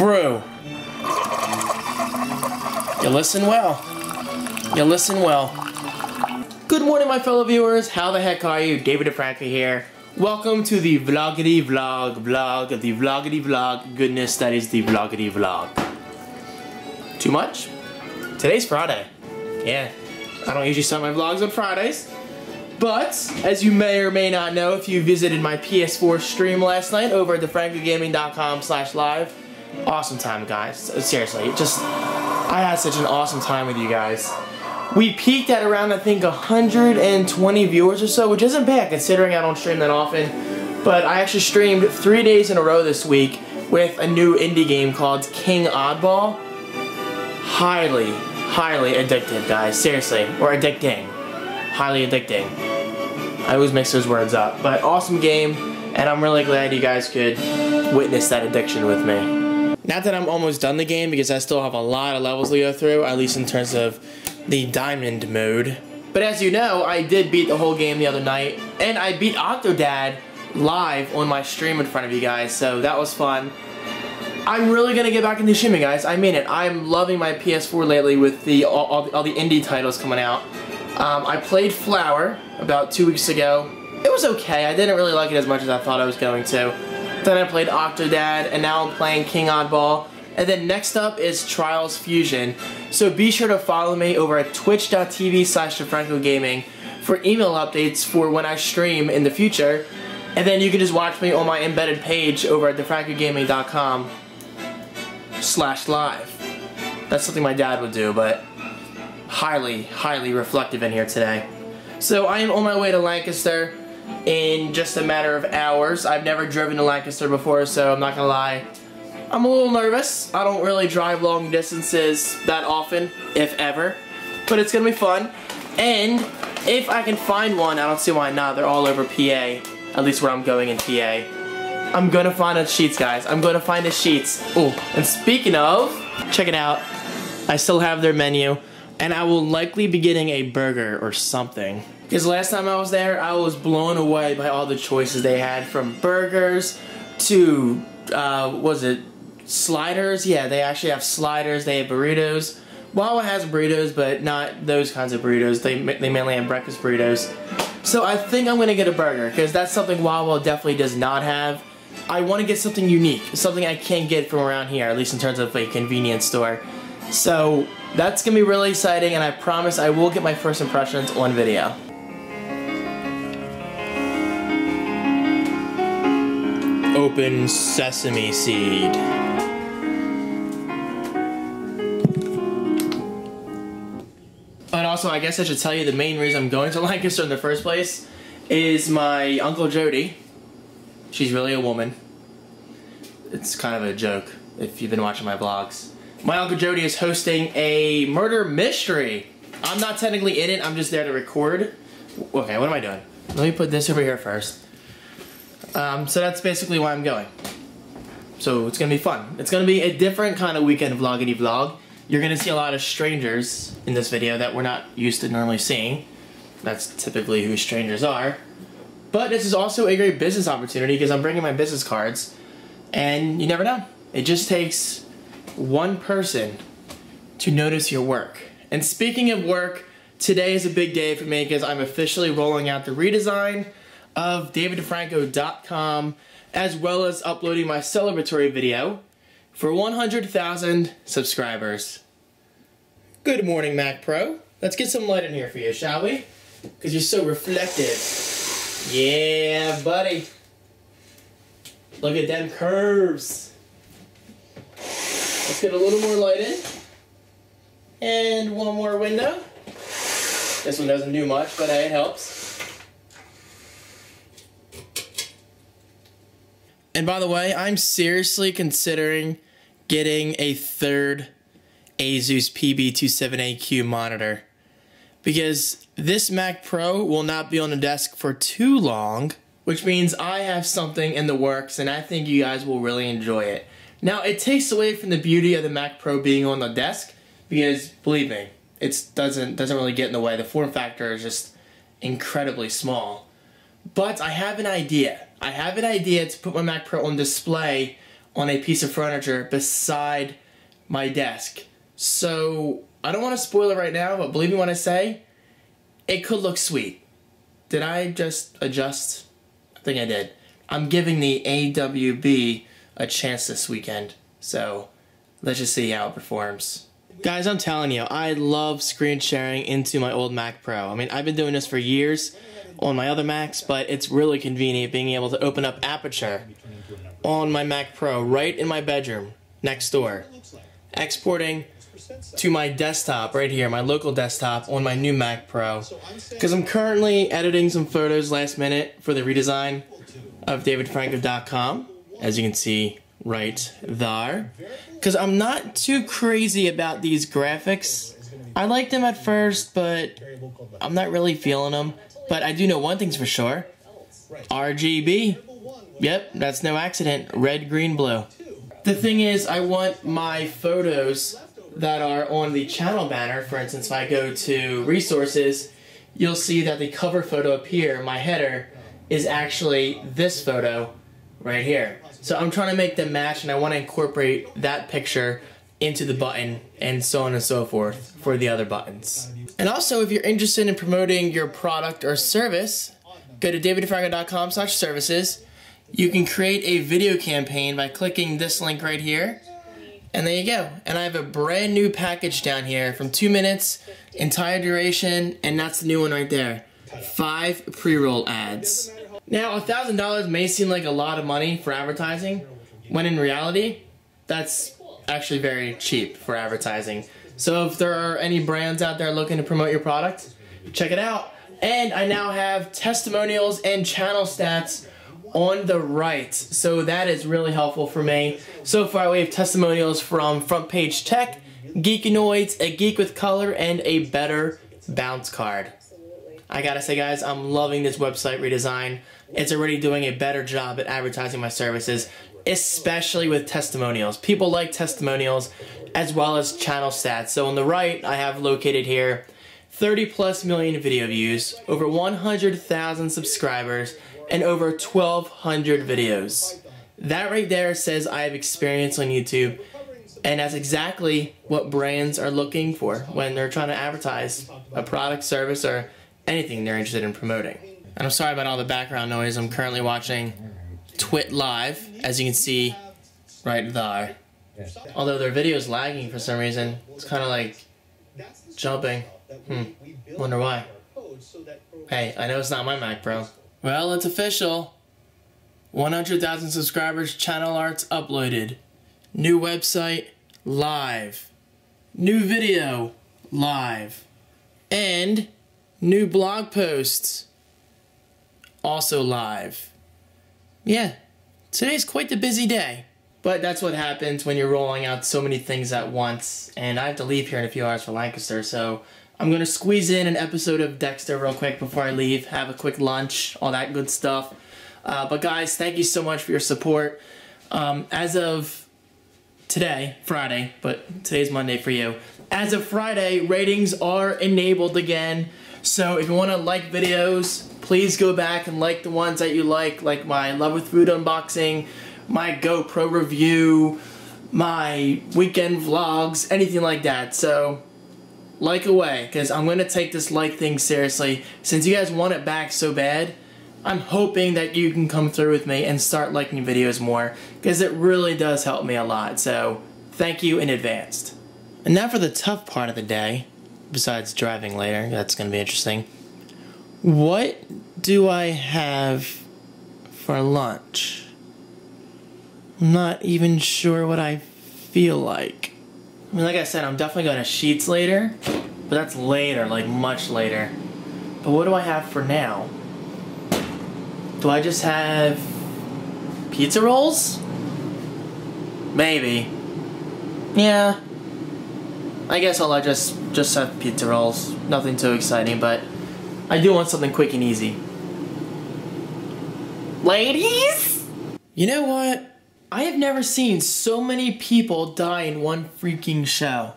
Brew. You listen well. You listen well. Good morning, my fellow viewers. How the heck are you? David and Franco here. Welcome to the vloggity vlog of the vloggity vlog goodness that is the vloggity vlog. Too much? Today's Friday. Yeah, I don't usually start my vlogs on Fridays. But, as you may or may not know, if you visited my PS4 stream last night over at thefrancogaming.com/live, awesome time, guys. Seriously, I had such an awesome time with you guys. We peaked at around, I think, 120 viewers or so, which isn't bad considering I don't stream that often. But I actually streamed 3 days in a row this week with a new indie game called King Oddball. Highly addictive, guys. Seriously. Or addicting. Highly addicting. I always mix those words up. But awesome game, and I'm really glad you guys could witness that addiction with me. Not that I'm almost done the game, because I still have a lot of levels to go through, at least in terms of the diamond mode. But as you know, I did beat the whole game the other night, and I beat Octodad live on my stream in front of you guys, so that was fun. I'm really gonna get back into streaming, guys. I mean it. I'm loving my PS4 lately with all the indie titles coming out. I played Flower about 2 weeks ago. It was okay. I didn't really like it as much as I thought I was going to. Then I played Octodad, and now I'm playing King Oddball. And then next up is Trials Fusion. So be sure to follow me over at twitch.tv/thefrancogaming for email updates for when I stream in the future. And then you can just watch me on my embedded page over at thefrancogaming.com/live. That's something my dad would do, but highly reflective in here today. So I am on my way to Lancaster in just a matter of hours. I've never driven to Lancaster before, so I'm not gonna lie, I'm a little nervous. I don't really drive long distances that often, if ever, but it's gonna be fun. And if I can find one, I don't see why not, they're all over PA, at least where I'm going in PA. I'm gonna find a Sheetz, guys. I'm gonna find a Sheetz. Oh, and speaking of, check it out. I still have their menu. And I will likely be getting a burger or something. Because last time I was there, I was blown away by all the choices they had, from burgers to, was it sliders? Yeah, they actually have sliders. They have burritos. Wawa has burritos, but not those kinds of burritos. They mainly have breakfast burritos. So I think I'm going to get a burger, because that's something Wawa definitely does not have. I want to get something unique, something I can't get from around here, at least in terms of a convenience store. So that's going to be really exciting, and I promise I will get my first impressions on video. Open sesame seed. And also, I guess I should tell you the main reason I'm going to Lancaster in the first place is my Uncle Jody. She's really a woman. It's kind of a joke if you've been watching my vlogs. My Uncle Jody is hosting a murder mystery. I'm not technically in it, I'm just there to record. Okay, what am I doing? Let me put this over here first. So that's basically why I'm going. So it's gonna be fun. It's gonna be a different kind of weekend vloggity vlog. You're gonna see a lot of strangers in this video that we're not used to normally seeing. That's typically who strangers are. But this is also a great business opportunity because I'm bringing my business cards. And you never know. It just takes one person to notice your work. And speaking of work, today is a big day for me because I'm officially rolling out the redesign of daviddefranco.com, as well as uploading my celebratory video for 100,000 subscribers. Good morning, Mac Pro. Let's get some light in here for you, shall we? Because you're so reflective. Yeah, buddy. Look at them curves. Let's get a little more light in. And one more window. This one doesn't do much, but hey, it helps. And by the way, I'm seriously considering getting a third Asus PB27AQ monitor. Because this Mac Pro will not be on the desk for too long, which means I have something in the works, and I think you guys will really enjoy it. Now, it takes away from the beauty of the Mac Pro being on the desk, because, believe me, it doesn't really get in the way. The form factor is just incredibly small. But I have an idea. I have an idea to put my Mac Pro on display on a piece of furniture beside my desk. So I don't want to spoil it right now, but believe me when I say, it could look sweet. Did I just adjust? I think I did. I'm giving the AWB a chance this weekend, so let's just see how it performs. Guys, I'm telling you, I love screen sharing into my old Mac Pro. I mean, I've been doing this for years on my other Macs, but it's really convenient being able to open up Aperture on my Mac Pro right in my bedroom next door, exporting to my desktop right here, my local desktop on my new Mac Pro, because I'm currently editing some photos last minute for the redesign of davidfranco.com, as you can see right there, because I'm not too crazy about these graphics. I liked them at first, but I'm not really feeling them. But I do know one thing's for sure: RGB. Yep, that's no accident. Red, green, blue. The thing is, I want my photos that are on the channel banner. For instance, if I go to resources, you'll see that the cover photo up here, my header, is actually this photo right here. So I'm trying to make them match, and I want to incorporate that picture into the button and so on and so forth for the other buttons. And also, if you're interested in promoting your product or service, go to davidfranco.com/services. You can create a video campaign by clicking this link right here. And there you go. And I have a brand new package down here from 2 minutes, entire duration, and that's the new one right there. 5 pre-roll ads. Now, $1,000 may seem like a lot of money for advertising, when in reality, that's actually very cheap for advertising. So if there are any brands out there looking to promote your product, check it out. And I now have testimonials and channel stats on the right, so that is really helpful for me. So far we have testimonials from Front Page Tech, Geekanoids, A Geek with Color, and A Better Bounce Card. I gotta say, guys, I'm loving this website redesign. It's already doing a better job at advertising my services, especially with testimonials. People like testimonials as well as channel stats. So on the right, I have located here 30+ million video views, over 100,000 subscribers, and over 1,200 videos. That right there says I have experience on YouTube, and that's exactly what brands are looking for when they're trying to advertise a product, service, or anything they're interested in promoting. And I'm sorry about all the background noise. I'm currently watching Twit Live, as you can see right there. Although their video is lagging for some reason. It's kind of like jumping. Wonder why. Hey, I know it's not my Mac Pro. Well, it's official. 100,000 subscribers, channel arts uploaded. New website, live. New video, live. And new blog posts, also live. Yeah, today's quite the busy day. But that's what happens when you're rolling out so many things at once. And I have to leave here in a few hours for Lancaster, so I'm going to squeeze in an episode of Dexter real quick before I leave, have a quick lunch, all that good stuff. But guys, thank you so much for your support. As of today, Friday, but today's Monday for you. As of Friday, ratings are enabled again. So if you want to like videos, please go back and like the ones that you like my Love with Food unboxing, my GoPro review, my weekend vlogs, anything like that. So like away, because I'm going to take this like thing seriously. Since you guys want it back so bad, I'm hoping that you can come through with me and start liking videos more, because it really does help me a lot. So thank you in advance. And now for the tough part of the day, besides driving later. That's going to be interesting. What do I have for lunch? I'm not even sure what I feel like. I mean, like I said, I'm definitely going to Sheetz later, but that's later, like much later. But what do I have for now? Do I just have pizza rolls? Maybe. Yeah. I guess I'll just have pizza rolls. Nothing too exciting, but I do want something quick and easy. Ladies? You know what? I have never seen so many people die in one freaking show.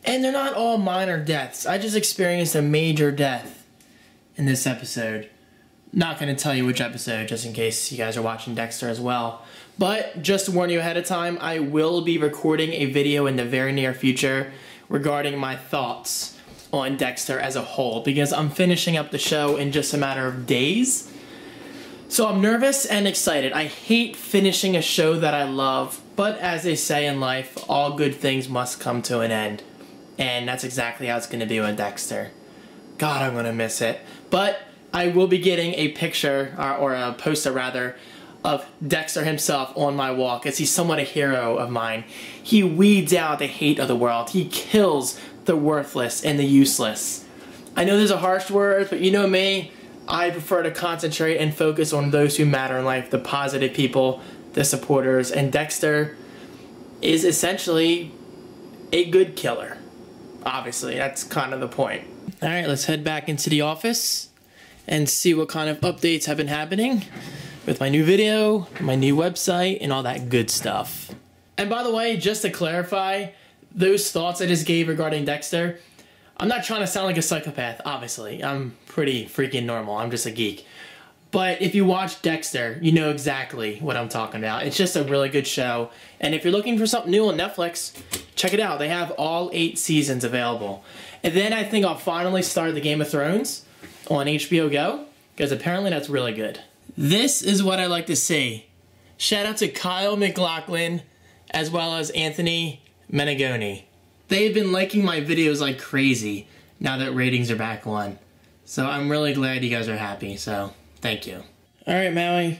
And they're not all minor deaths. I just experienced a major death in this episode. Not going to tell you which episode, just in case you guys are watching Dexter as well. But just to warn you ahead of time, I will be recording a video in the very near future regarding my thoughts on Dexter as a whole, because I'm finishing up the show in just a matter of days. So I'm nervous and excited. I hate finishing a show that I love, but as they say in life, all good things must come to an end. And that's exactly how it's going to be with Dexter. God, I'm going to miss it. But I will be getting a picture, or a poster rather, of Dexter himself on my walk, as he's somewhat a hero of mine. He weeds out the hate of the world. He kills the worthless and the useless. I know those are harsh words, but you know me, I prefer to concentrate and focus on those who matter in life, the positive people, the supporters, and Dexter is essentially a good killer. Obviously, that's kind of the point. Alright, let's head back into the office and see what kind of updates have been happening with my new video, my new website, and all that good stuff. And by the way, just to clarify, those thoughts I just gave regarding Dexter, I'm not trying to sound like a psychopath, obviously. I'm pretty freaking normal. I'm just a geek. But if you watch Dexter, you know exactly what I'm talking about. It's just a really good show. And if you're looking for something new on Netflix, check it out. They have all 8 seasons available. And then I think I'll finally start the Game of Thrones on HBO Go, because apparently that's really good. This is what I like to see. Shout out to Kyle McLaughlin as well as Anthony Menegoni. They've been liking my videos like crazy now that ratings are back on. So I'm really glad you guys are happy, so thank you. Alright, Maui,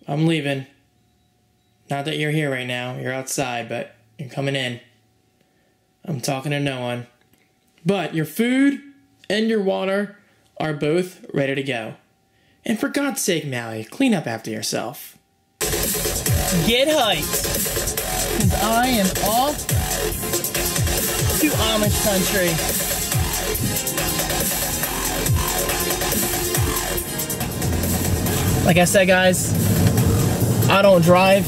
I'm leaving. Not that you're here right now, you're outside, but you're coming in. I'm talking to no one. But your food and your water are both ready to go. And for God's sake, Maui, clean up after yourself. Get hyped, because I am off to Amish country. Like I said, guys, I don't drive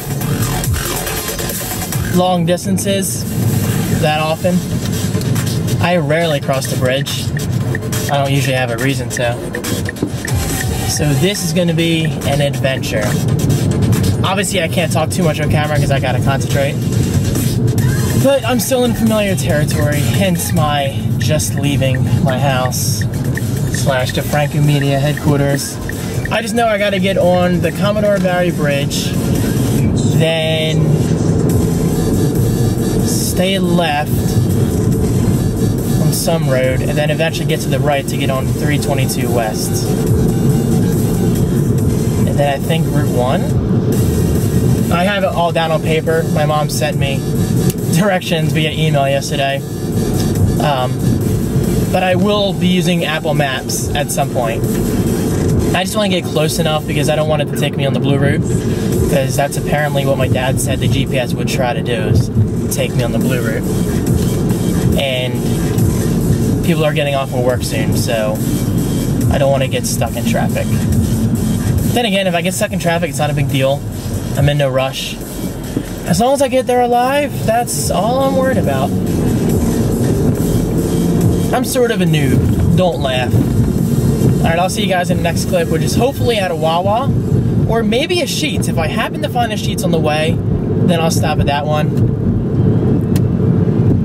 long distances that often. I rarely cross the bridge. I don't usually have a reason to. So this is going to be an adventure. Obviously, I can't talk too much on camera because I gotta concentrate. But I'm still in familiar territory, hence my just leaving my house / the Franco Media headquarters. I just know I gotta get on the Commodore Barry Bridge, then stay left on some road, and then eventually get to the right to get on 322 West. And then I think Route 1? I have it all down on paper. My mom sent me directions via email yesterday. But I will be using Apple Maps at some point. I just want to get close enough because I don't want it to take me on the blue route, because that's apparently what my dad said the GPS would try to do, is take me on the blue route. And people are getting off of work soon, so I don't want to get stuck in traffic. Then again, if I get stuck in traffic, it's not a big deal. I'm in no rush. As long as I get there alive, that's all I'm worried about. I'm sort of a noob. Don't laugh. Alright, I'll see you guys in the next clip, which is hopefully at a Wawa, or maybe a Sheetz. If I happen to find a Sheetz on the way, then I'll stop at that one.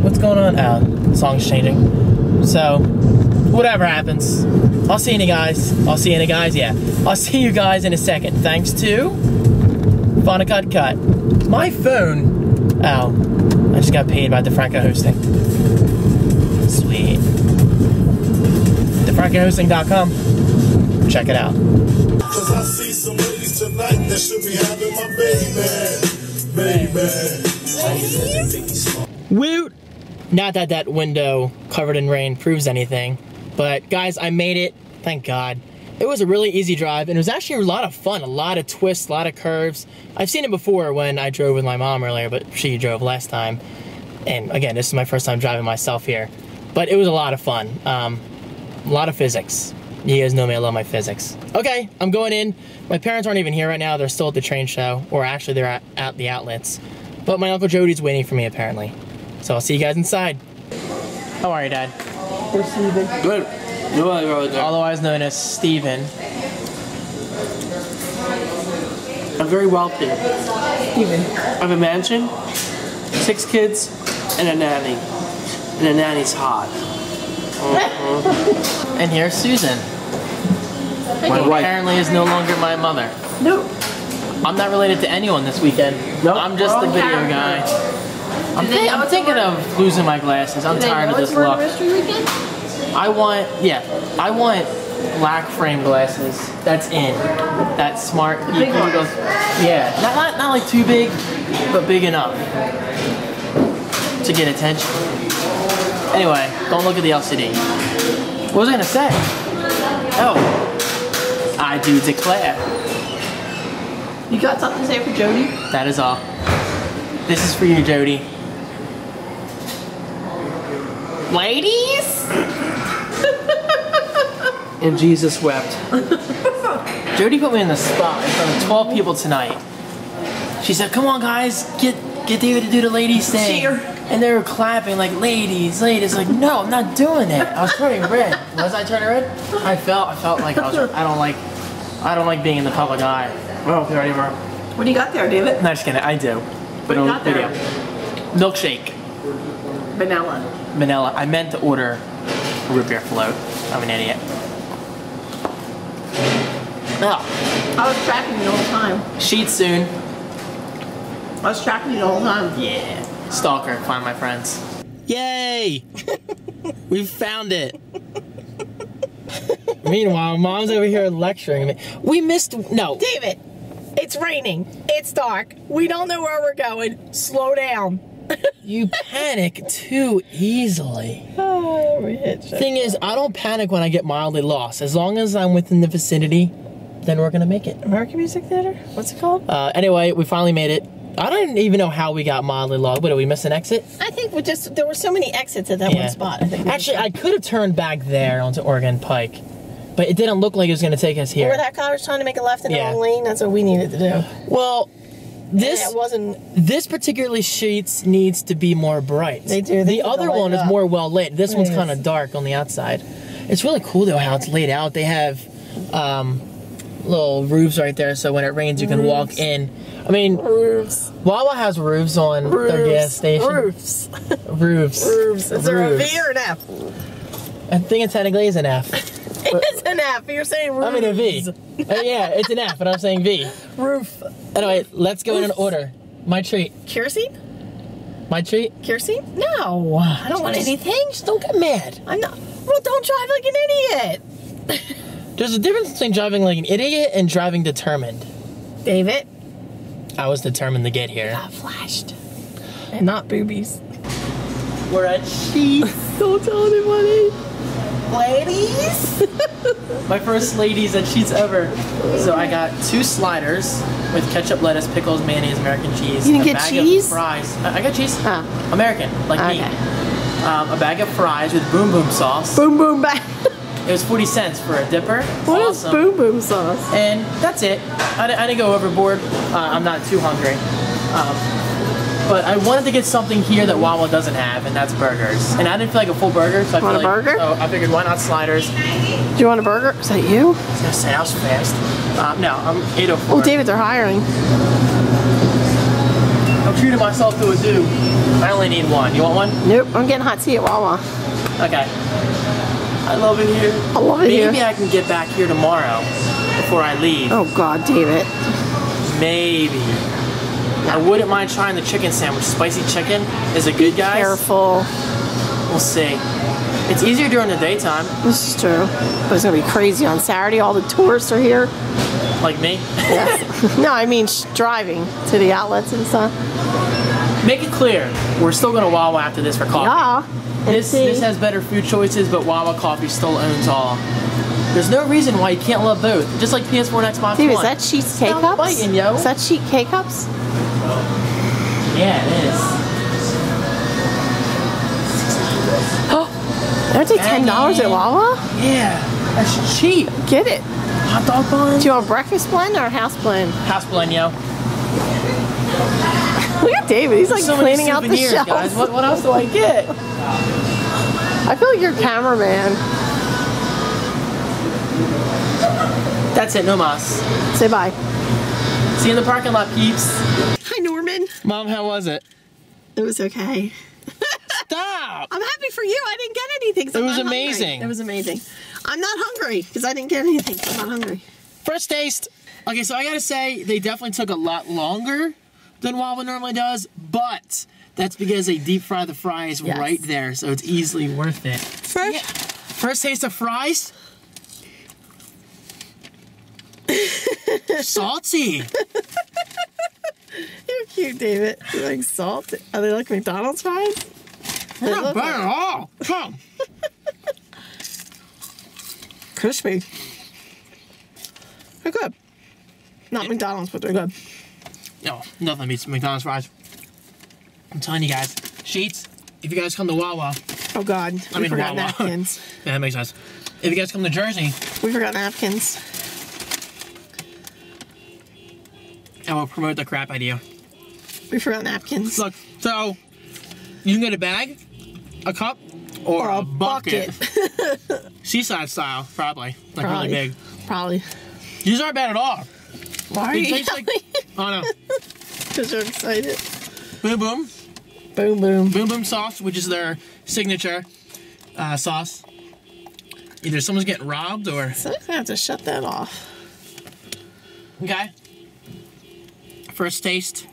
What's going on? Oh, the song's changing. So, whatever happens, I'll see you guys. I'll see you guys, yeah. I'll see you guys in a second. Thanks to Final Cut. My phone. Oh, I just got paid by the Franco hosting. Sweet. TheFrancoHosting.com. Check it out. Cause I see some ladies tonight that should be having my baby. Woot! Not that that window covered in rain proves anything, but guys, I made it. Thank God. It was a really easy drive, and it was actually a lot of fun, a lot of twists, a lot of curves. I've seen it before when I drove with my mom earlier, but she drove last time. And again, this is my first time driving myself here. But it was a lot of fun. A lot of physics. You guys know me, I love my physics. Okay, I'm going in. My parents aren't even here right now. They're still at the train show, or actually they're at the outlets. But my Uncle Jody's waiting for me, apparently. So I'll see you guys inside. How are you, Dad? We're Steven. Good. Otherwise known as Steven. I'm very wealthy. Even. I have a mansion, 6 kids, and a nanny. And the nanny's hot. And here's Susan. My wife apparently is no longer my mother. Nope. I'm not related to anyone this weekend. Nope. I'm just the video guy. I'm thinking of losing my glasses. I'm tired of this look. I want black frame glasses. That's in. That's smart. You can go, yeah, not like too big, but big enough to get attention. Anyway, don't look at the LCD. What was I gonna say? Oh, I do declare. You got something to say for Jody? That is all. This is for you, Jody. Ladies? And Jesus wept. Jody put me in the spot in front of 12 people tonight. She said, come on guys, get David to do the ladies thing. Cheer. And they were clapping like, ladies. Like, no, I'm not doing it. I was turning red. Was I turning red? I felt like I don't like being in the public eye. Oh, there you are. What do you got there, David? No, just kidding. I do. What do you got there? Milkshake. Vanilla. Vanilla. I meant to order a root beer float. I'm an idiot. Oh. I was tracking you the whole time. Sheetz soon. I was tracking you the whole time. Yeah. Stalker. Find my friends. Yay! We found it. Meanwhile, Mom's over here lecturing me. We missed. No. David, it's raining. It's dark. We don't know where we're going. Slow down. You panic too easily. Oh, we hit you. Thing is, I don't panic when I get mildly lost. As long as I'm within the vicinity, then we're gonna make it. American Music Theater? What's it called? Anyway, we finally made it. I don't even know how we got mildly lost. What, did we miss an exit? I think there were so many exits at that one spot. I think actually, I could have turned back there onto Oregon Pike, but it didn't look like it was gonna take us here. Remember that car was trying to make a left in the wrong lane? That's what we needed to do. Well, this particularly Sheetz needs to be more bright. They do. The other one is more well lit. This one's kind of dark on the outside. It's really cool though how it's laid out. They have little roofs right there, so when it rains you can walk in. I mean, roofs. Wawa has roofs on their gas station. Roofs. Roofs. Roofs. Is there a V or an F? I think it technically is an F. It's an F. You're saying roof. I mean a V. Yeah, it's an F, but I'm saying V. Roof. Anyway, let's go in an order. My treat. Kerosene? My treat? Kerosene? No. I don't want anything. Just don't get mad. I'm not. Well, don't drive like an idiot. There's a difference between driving like an idiot and driving determined. David? I was determined to get here. Got flashed. And not boobies. We're at Sheetz. Don't tell anybody. Ladies? My first ladies at Sheetz ever. So I got 2 sliders with ketchup, lettuce, pickles, mayonnaise, American cheese. You didn't get cheese? Of fries. I got cheese. Oh. American, like me. A bag of fries with boom boom sauce. Boom boom bag. It was 40 cents for a dipper. What is boom boom sauce? And that's it. I didn't go overboard. I'm not too hungry. But I wanted to get something here that Wawa doesn't have, and that's burgers. And I didn't feel like a full burger, so I want a burger? So I figured, why not sliders? Do you want a burger? Is that you? I was gonna say, that was fast. No, I'm 804. Oh, David, they're hiring. I'm treating myself to a do. I only need one. You want one? Nope, I'm getting hot tea at Wawa. Okay. I love it here. I love it here. Maybe I can get back here tomorrow before I leave. Oh God, David. Maybe. I wouldn't mind trying the chicken sandwich. Spicy chicken. Is it good, guys? Careful. We'll see. It's easier during the daytime. This is true. But it's going to be crazy on Saturday. All the tourists are here. Like me? Yes. No, I mean driving to the outlets and stuff. Make it clear. We're still going to Wawa after this for coffee. Yeah. This has better food choices, but Wawa Coffee still owns all. There's no reason why you can't love both. Just like PS4 and Xbox Dude, One. is that Sheetz K-Cups? Biting, yo. Is that Sheetz K-Cups? Yeah, it is. Oh, aren't they $10 at Wawa? Yeah, that's cheap. Get it. Hot dog bun. Do you want breakfast blend or house blend? House blend, yo. Look at David. He's like cleaning out the shelves. Guys. What else do I get? I feel like you're a cameraman. That's it, no mas. Say bye. See you in the parking lot, peeps. Hi, Norman. Mom, how was it? It was okay. Stop! I'm happy for you. I didn't get anything. So It was I'm not amazing. hungry. It was amazing. I'm not hungry because I didn't get anything. So I'm not hungry. First taste. Okay, so I gotta say, they definitely took a lot longer than Wawa normally does, but that's because they deep fry the fries right there, so it's easily worth it. Fresh. Yeah. First taste of fries. Salty. You're cute, David. You like salt? Are they like McDonald's fries? They're not bad at all. Come. Crispy. They're good. Not McDonald's, but they're good. Yo, nothing beats McDonald's fries. I'm telling you guys, Sheetz, if you guys come to Wawa. Oh God, we forgot napkins. Yeah, that makes sense. If you guys come to Jersey. We forgot napkins. I will promote the crap out of you. We forgot napkins. Look, so you can get a bag, a cup, or a bucket. Seaside style, probably. Like really big. Probably. These aren't bad at all. Why are you like, oh no. Because you're excited. Boom Boom. Boom Boom. Boom Boom sauce, which is their signature sauce. Either someone's getting robbed or... So I'm going to have to shut that off. Okay. First taste.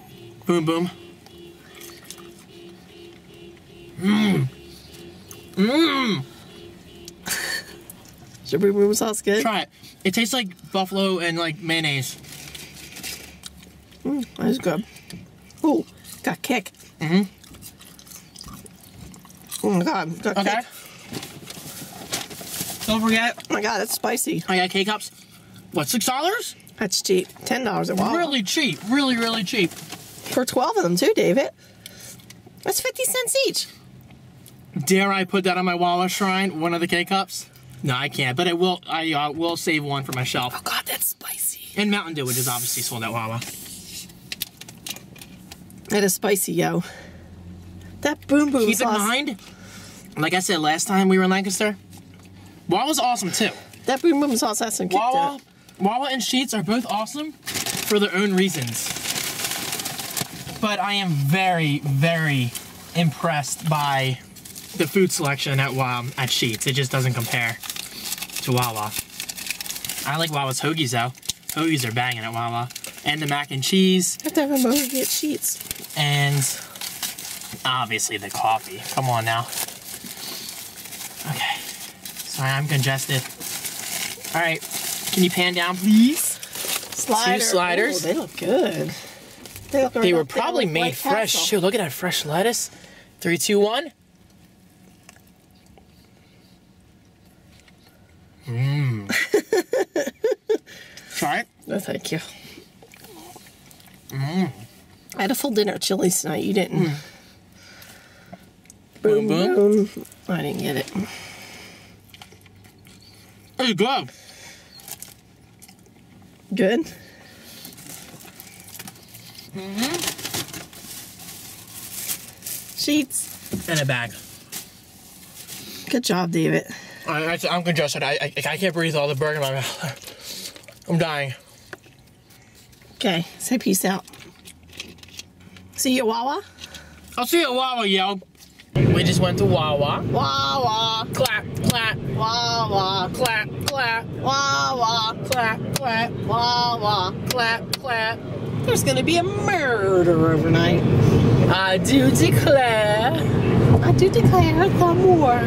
Boom Boom. Mmm. Mmm. Is your Boom Boom sauce good? Try it. It tastes like buffalo and like mayonnaise. That's good. Ooh, got kick. Mm-hmm. Oh my God, got kick. Don't forget. Oh my God, that's spicy. I got K-Cups. What, $6? That's cheap. $10 at Wawa. Really cheap. Really, really cheap. For 12 of them too, David. That's 50 cents each. Dare I put that on my Wawa shrine? One of the K-Cups? No, I can't. But I will save one for my shelf. Oh God, that's spicy. And Mountain Dew, which is obviously sold at Wawa. That is spicy, yo. That Boom Boom sauce. Keep in mind, like I said last time we were in Lancaster, Wawa's awesome too. That Boom Boom sauce has some kick to it. Wawa and Sheetz are both awesome for their own reasons. But I am very, very impressed by the food selection at Sheetz. It just doesn't compare to Wawa. I like Wawa's hoagies though. Hoagies are banging at Wawa. And the mac and cheese. I have to have a moment to get Sheetz. And obviously the coffee. Come on now. Okay. Sorry, I'm congested. All right. Can you pan down, please? Slider. 2 sliders. Ooh, they look good. They were probably made fresh too. Look at that fresh lettuce. 3, 2, 1. Mmm. Try it. No, thank you. Mmm. I had a full dinner at Chili's tonight. You didn't. Mm. Boom, boom. I didn't get it. It's good. Good? Mm-hmm. Sheetz. And a bag. Good job, David. I'm congested. I can't breathe all the burger in my mouth. I'm dying. Okay, say peace out. See you at Wawa? I'll see you at Wawa, yo. We just went to Wawa. Wawa. Clap, clap. Wawa. Clap, clap. Wawa. Clap, clap. Wawa. Clap, clap. There's gonna be a murder overnight. I do declare. I do declare the more.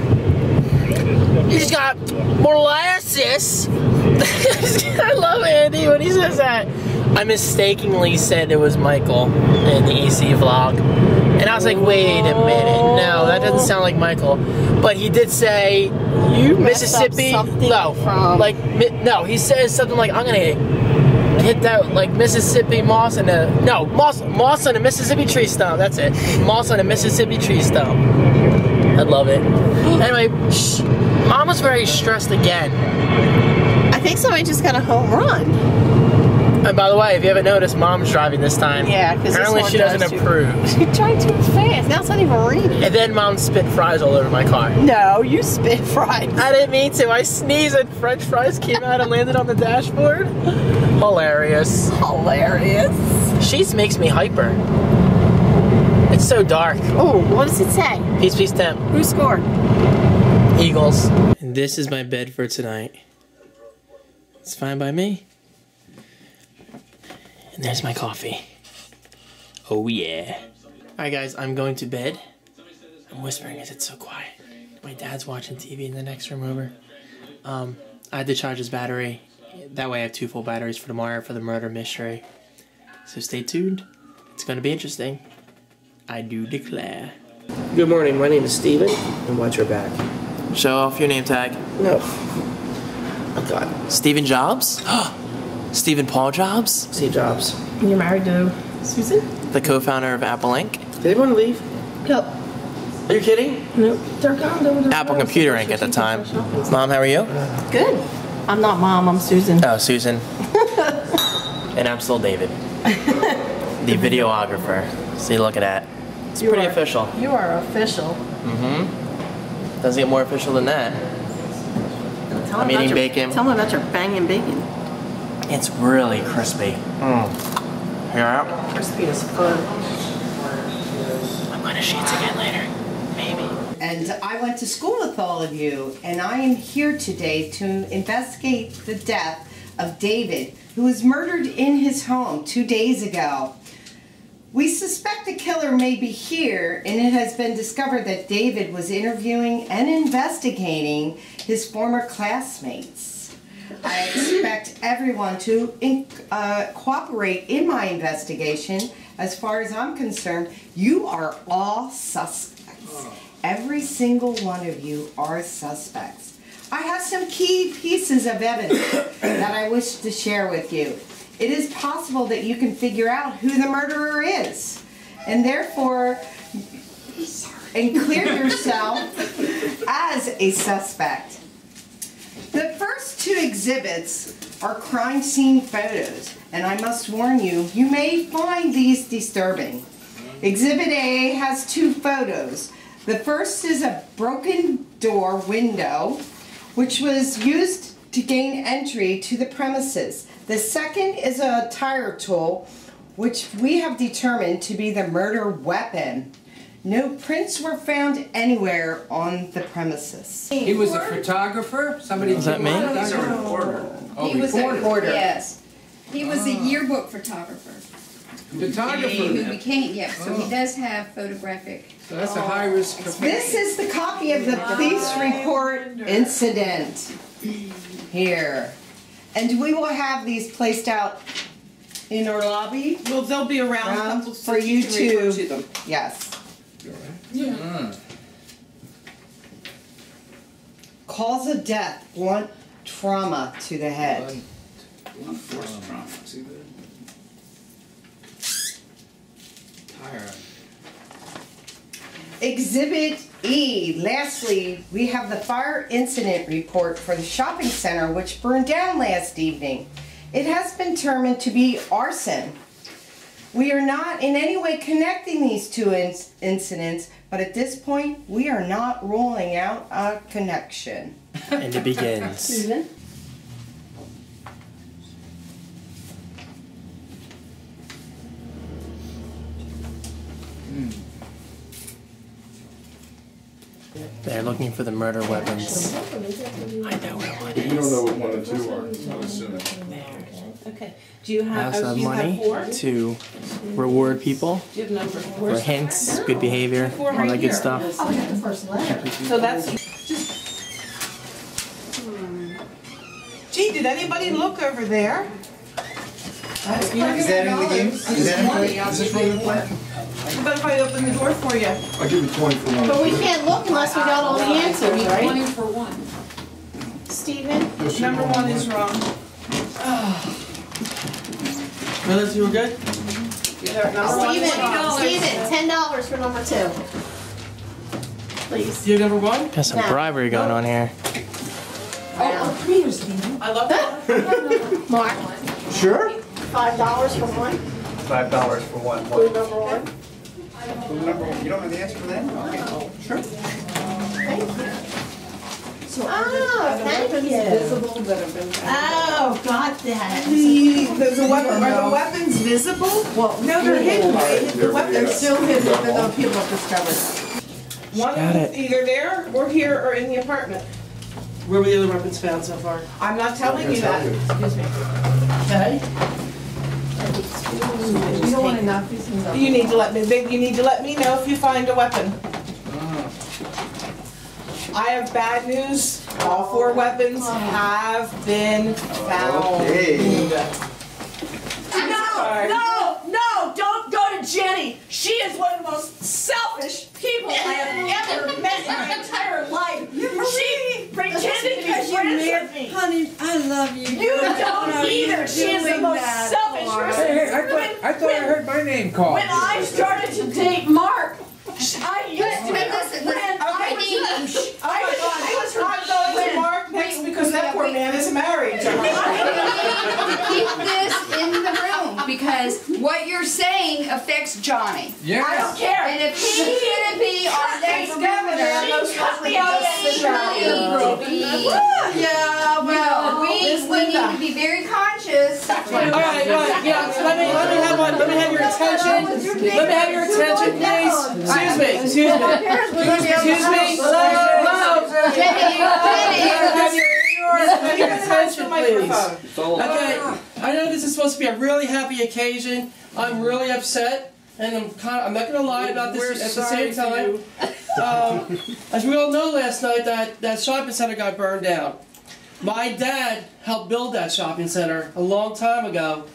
He's got molasses. I love Andy when he says that. I mistakenly said it was Michael in the EC vlog. And I was like, wait a minute. No, that doesn't sound like Michael. But he did say, you Mississippi. No, like, no, he says something like, I'm going to hit that, like, Mississippi moss and a, no, moss on a Mississippi tree stump. That's it. Moss on a Mississippi tree stump. I love it. Anyway, Mom was very stressed again. I think somebody just got a home run. And by the way, if you haven't noticed, Mom's driving this time. Yeah, because apparently she doesn't approve. She tried too fast. Now it's not even reading. And then Mom spit fries all over my car. No, you spit fries. I didn't mean to. I sneezed and French fries came out and landed on the dashboard. Hilarious. Hilarious. Sheetz makes me hyper. It's so dark. Oh, what does it say? Peace, peace, temp. Who scored? Eagles. And this is my bed for tonight. It's fine by me. And there's my coffee. Oh yeah. Alright guys, I'm going to bed. I'm whispering because it's so quiet. My dad's watching TV in the next room over. I had to charge his battery. That way I have 2 full batteries for tomorrow for the murder mystery. So stay tuned. It's going to be interesting. I do declare. Good morning, my name is Steven, and watch your back. Show off your name tag. No. Oh God. Steven Jobs? Stephen Paul Jobs? Steve Jobs. You're married to Susan? The co-founder of Apple Inc. Did anyone leave? Nope. Are you kidding? Nope. They're gone over there. Apple Computer Inc. at the time. Mom, how are you? Good. I'm not Mom, I'm Susan. Oh, Susan. And I'm still David. The videographer. See, look at that. It's pretty official. You are official. Mm-hmm. Doesn't get more official than that. I'm eating bacon. Tell me about your banging bacon. It's really crispy. Yeah. Crispy as fun. I'm going to Sheetz again later. Maybe. And I went to school with all of you, and I am here today to investigate the death of David, who was murdered in his home 2 days ago. We suspect the killer may be here, and it has been discovered that David was interviewing and investigating his former classmates. I expect everyone to cooperate in my investigation. As far as I'm concerned, you are all suspects. Every single one of you are suspects. I have some key pieces of evidence that I wish to share with you. It is possible that you can figure out who the murderer is, and therefore, and clear yourself as a suspect. The first 2 exhibits are crime scene photos, and I must warn you, you may find these disturbing. Exhibit A has 2 photos. The first is a broken door window, which was used to gain entry to the premises. The second is a tire tool, which we have determined to be the murder weapon. No prints were found anywhere on the premises. He was a photographer? Somebody Was that me? He's a reporter. He was a reporter. Yes. He was a yearbook photographer. Photographer. Who became, yes, so he does have photographic. So that's a high risk profession. This is the copy of the police report incident here. And we will have these placed out in our lobby. Well, they'll be around for you to them. Yes. Yeah. Cause of death, blunt trauma to the head. Force trauma. See that? Tire. Exhibit E. Lastly, we have the fire incident report for the shopping center which burned down last evening. It has been determined to be arson. We are not in any way connecting these 2 incidents, but at this point, we are not ruling out a connection. And it begins. Susan? They're looking for the murder weapons. I know where one is. You don't know what 1 and 2 are, I'm assuming. Okay. Do you I have, also have you money have 4? to reward people Do you have number 4? for hints, good behavior, all that good stuff. So that's Gee, did anybody look over there? Is that in the game? Is that in the game? Is this really the plan? How about if I open the door for you? I'll give you 20 for 1. But we can't look unless we got all the answers, right? 20 for 1. Steven, number 1 is wrong. Melissa, you were good? Steven, $10 for number 2. Please. You number 1? Got some No. bribery going on here. Oh, come here, Steven. I love that. Mark, Sure? $5 for 1. $5 for 1. Food number 1. Number one. You don't know the answer for that? Okay. Sure. Oh, thank you. Oh, got that. The weapon, are the weapons visible? Well, no, they're hidden. The weapons are still hidden, even though people have discovered them. One Got is it. either there or here or in the apartment. Where were the other weapons found so far? I'm not telling you that. Excuse me. Okay. You don't want to knock these things up. You need to let me know if you find a weapon. I have bad news. All 4 weapons have been found. Okay. No, don't go to Jenny. She is one of the most selfish people I have ever met in my entire life. She pretended to be friends with me. Honey, I love you. You don't either. She is the most selfish person. Hey, I thought I heard my name called. When I started to date Mark, I used to be Listen, I was not going to Mark next because that poor man is married to her. keep this in the room because what you're saying affects Johnny. Yes. I don't care. And if he's gonna be our next governor, She cut me out of the Yeah, well, we need to be very conscious. All right, yeah. So let me have your attention. Let me have your attention, please. Excuse me. Hello. Jenny. Have your attention, please. Okay. I know this is supposed to be a really happy occasion. I'm really upset, and I'm not going to lie about this at the same time. As we all know, last night that shopping center got burned down. My dad helped build that shopping center a long time ago,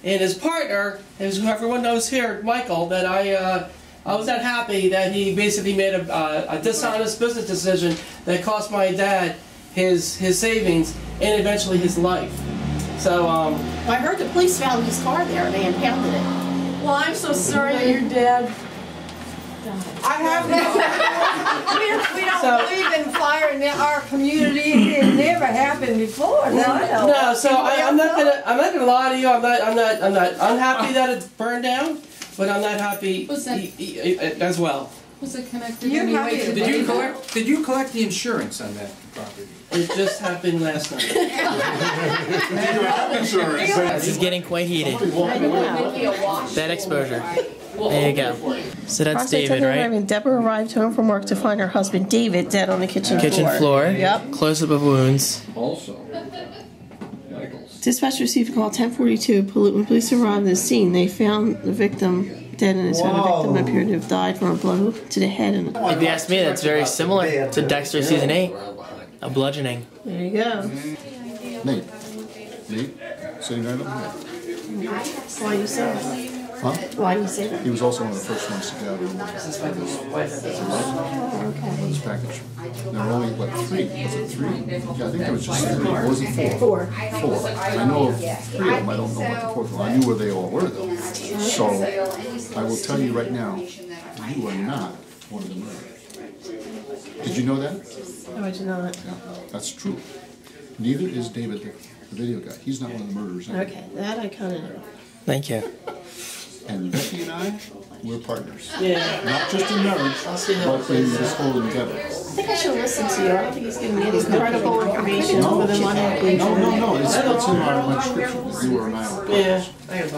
and his partner, as who everyone knows here, Michael, that I was that happy that he basically made a dishonest business decision that cost my dad his savings and eventually his life. So I heard the police found his car there and they impounded it. Well, I'm so sorry that your dad. I have We don't believe in fire in our community. It never happened before. no, so I'm not gonna lie to you. I'm not unhappy that it burned down, but I'm not happy as well. Was it connected You're anyway happy to to Did you collect the insurance on that property? It just happened last night. This is getting quite heated. That exposure. There you go. So that's David, right? Deborah arrived home from work to find her husband David dead on the kitchen floor. Yep. Close up of wounds. Also, Michael's. Dispatch received a call 10:42. When police arrived at the scene, they found the victim dead in his home. The victim appeared to have died from a blow to the head. And If you ask me, that's very similar to Dexter season 8. A bludgeoning. there you go. Nate, sitting right over there. Why do you say that? Huh? Why do you say that? He was also one of the first ones to get out of his package. There were only, what, 3? Was it 3? Yeah, I think there was just 3. Or was it 4? 4. I know of 3 of them. I don't know about the 4th one. I knew where they all were, though. So, I will tell you right now, you are not one of the murderers. Did you know that? No, I did not. Yeah, that's true. Neither is David, the video guy. He's not one of the murderers. Either. Okay, that I kind of know. Thank you. And Becky and I, we're partners. Yeah. Not just in marriage, but in this whole endeavor. I think I should listen to you. I don't think he's giving me any credible information other than what I have. No. It's in our description. You were an island. Yeah.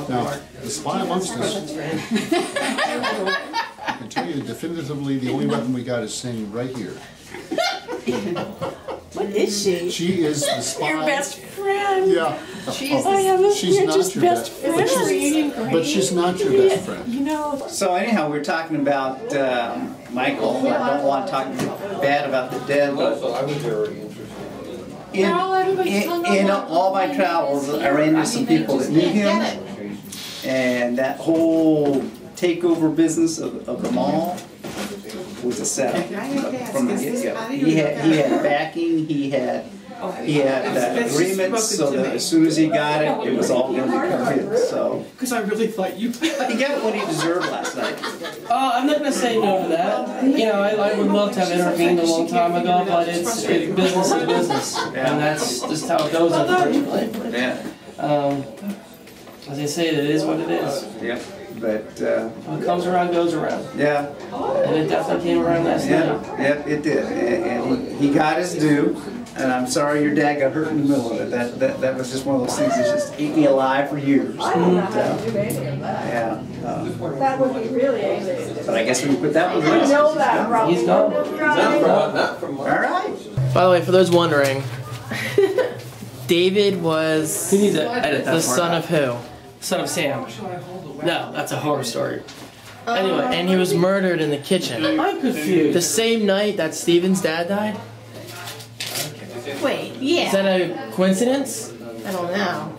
Now, the spy amongst us, I can tell you definitively the only weapon we got is standing right here. What is she? She is the spy. Your best friend. Yeah. She's not your best best friend. friend. But she's not your best friend. You know. So anyhow, we're talking about Michael. I don't want to talk bad about the dead, but in all my travels, I ran into some people that knew him, and that whole takeover business of the mall was a setup from the get-go. He had backing. He had agreements, so that as soon as he got it, it was all going to become his. So, Because I really thought you. he got what he deserved last night. I'm not going to say no to that. You know, I would love to have intervened a long time ago, but business is business. And that's just how it goes, unfortunately. Yeah. As I say, it is what it is. Yeah. But What comes around goes around. yeah, And it definitely came around last night. yeah, it did, and he got his due. And I'm sorry your dad got hurt in the middle of it. That was just one of those things that just ate me alive for years. I don't know how to do any of that. Yeah. That would be really alien. But I guess we can put that one I rest. know that, Rob. He's gone. All right. By the way, for those wondering, David was You need to edit that the part son out. of who? Son of Sam. No, that's a horror story. Anyway, and he was murdered in the kitchen. I'm confused. The same night that Steven's dad died? Wait, Is yeah. that a coincidence? I don't know.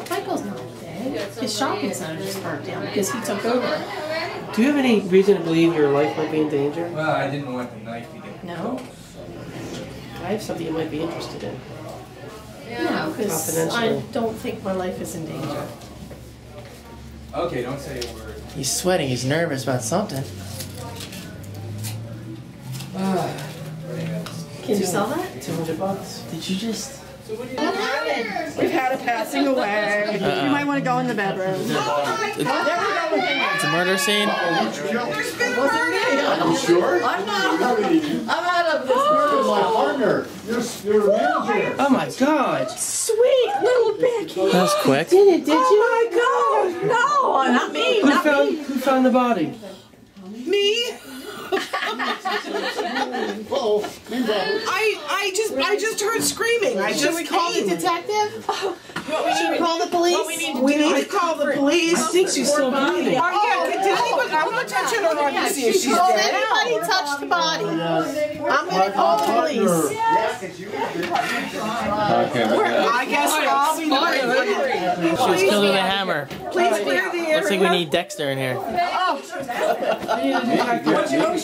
Michael's not dead. His shopping center just burnt down because he took over. Do you have any reason to believe your life might be in danger? Well, I didn't want the knife to get No? I have something you might be interested in. No, because I Confidentially. don't think my life is in danger. Okay, don't say a word. He's sweating, he's nervous about something. Can you sell that? $200. Did you just... We've had a passing away. You might want to go in the bedroom. It's a murder scene? Wasn't me. Are you sure? I'm not. I'm out of this murder My one. partner, you're a manager. Oh my god. Sweet little Becky. That was quick. Did it, did you? Oh my God! No, not me. Not me. Who found the body? Me. Uh-oh, Bing Bong. I just heard screaming. I just Should we call the came. detective? Should we call the police? We need to call the police. I think she's still breathing. Oh yeah, did anybody? I'm gonna touch her on to see if she's Did dead. anybody touch the body? I'm gonna call the police. I guess I'll be She was killed with a hammer. Please clear the area. Looks like we need Dexter in here.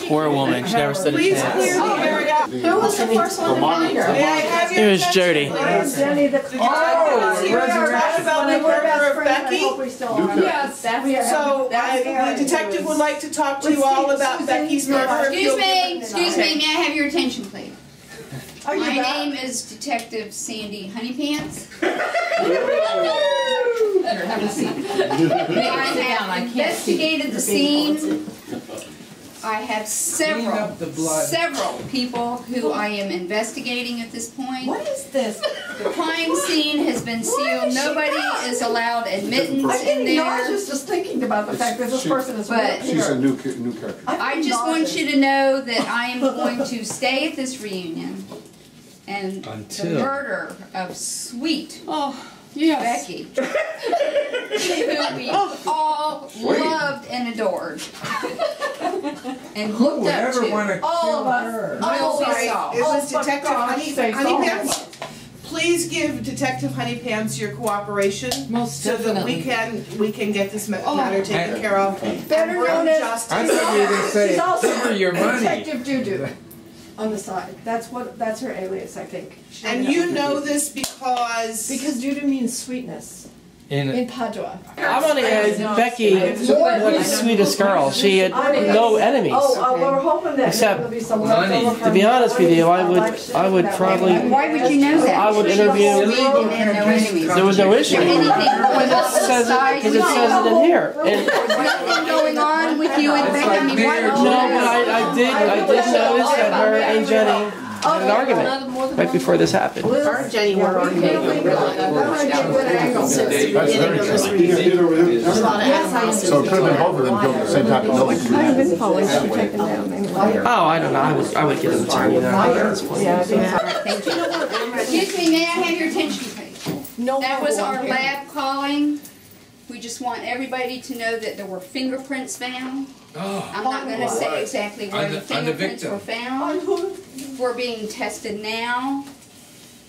Poor woman, she never stood a Please chance. clear the area. Who was the first one to find her? May I have your It was Jody. Jenny, the about the murder of Becky? Yes. So the detective would like to talk to you all about Becky's murder. Excuse me, may I have your attention, please? My name is Detective Sandy Honeypants. Have a seat. I have investigated the scene. I have several people who I am investigating at this point. What is this? The crime scene has been sealed. Nobody is allowed admittance I'm in getting there. nauseous just thinking about the fact that this person is But She's a new character. I just want you to know that I am going to stay at this reunion and the murder of sweet Becky, who we all loved and adored and looked up to. all of us. Will be solved. Is this Detective Honeypants? Please give Detective Honeypants your cooperation so that we can get this matter taken care of. Better known as justice. I thought you were going to say, she's also give her your money. Detective Doo-Doo on the side. That's her alias, I think. And you know this because Doo-Doo means sweetness in Padua. I want to add Becky was the sweetest girl. She had no enemies. We're hoping that Except there'll be some money. leftover To from be the honest with you, I election would that probably. way. Why would you know that? I would interview. And no enemies. There was no issue. Anything going on Because it says it in here. And, There's nothing going on with you and Becky. I mean, why would you no, know but that? I did notice that her and Jenny had an argument right before this happened. Her and Jenny were arguing. That might be a good angle. That's very true. So it could have been both of them killed at the same time. No, I've been following her taken down anyway. Oh, I don't know. I would get an attorney there. Yeah, I think Excuse me, may I have your attention, please? That was our lab calling. We just want everybody to know that there were fingerprints found. I'm not going to say exactly where the fingerprints were found. We're being tested now.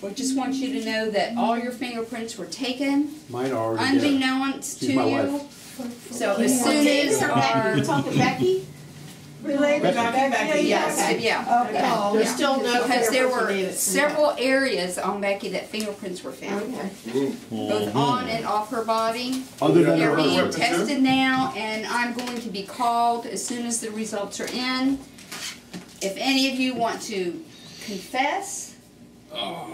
We just want you to know that all your fingerprints were taken, mine are already dead. unbeknownst to She's my you. wife. So as soon as our Becky? related to Becky, yes, yeah. Okay. There's still no Because there were fingerprints several areas on Becky that fingerprints were found, both on and off her body. Other than They're her being weapons, tested now, and I'm going to be called as soon as the results are in. If any of you want to confess,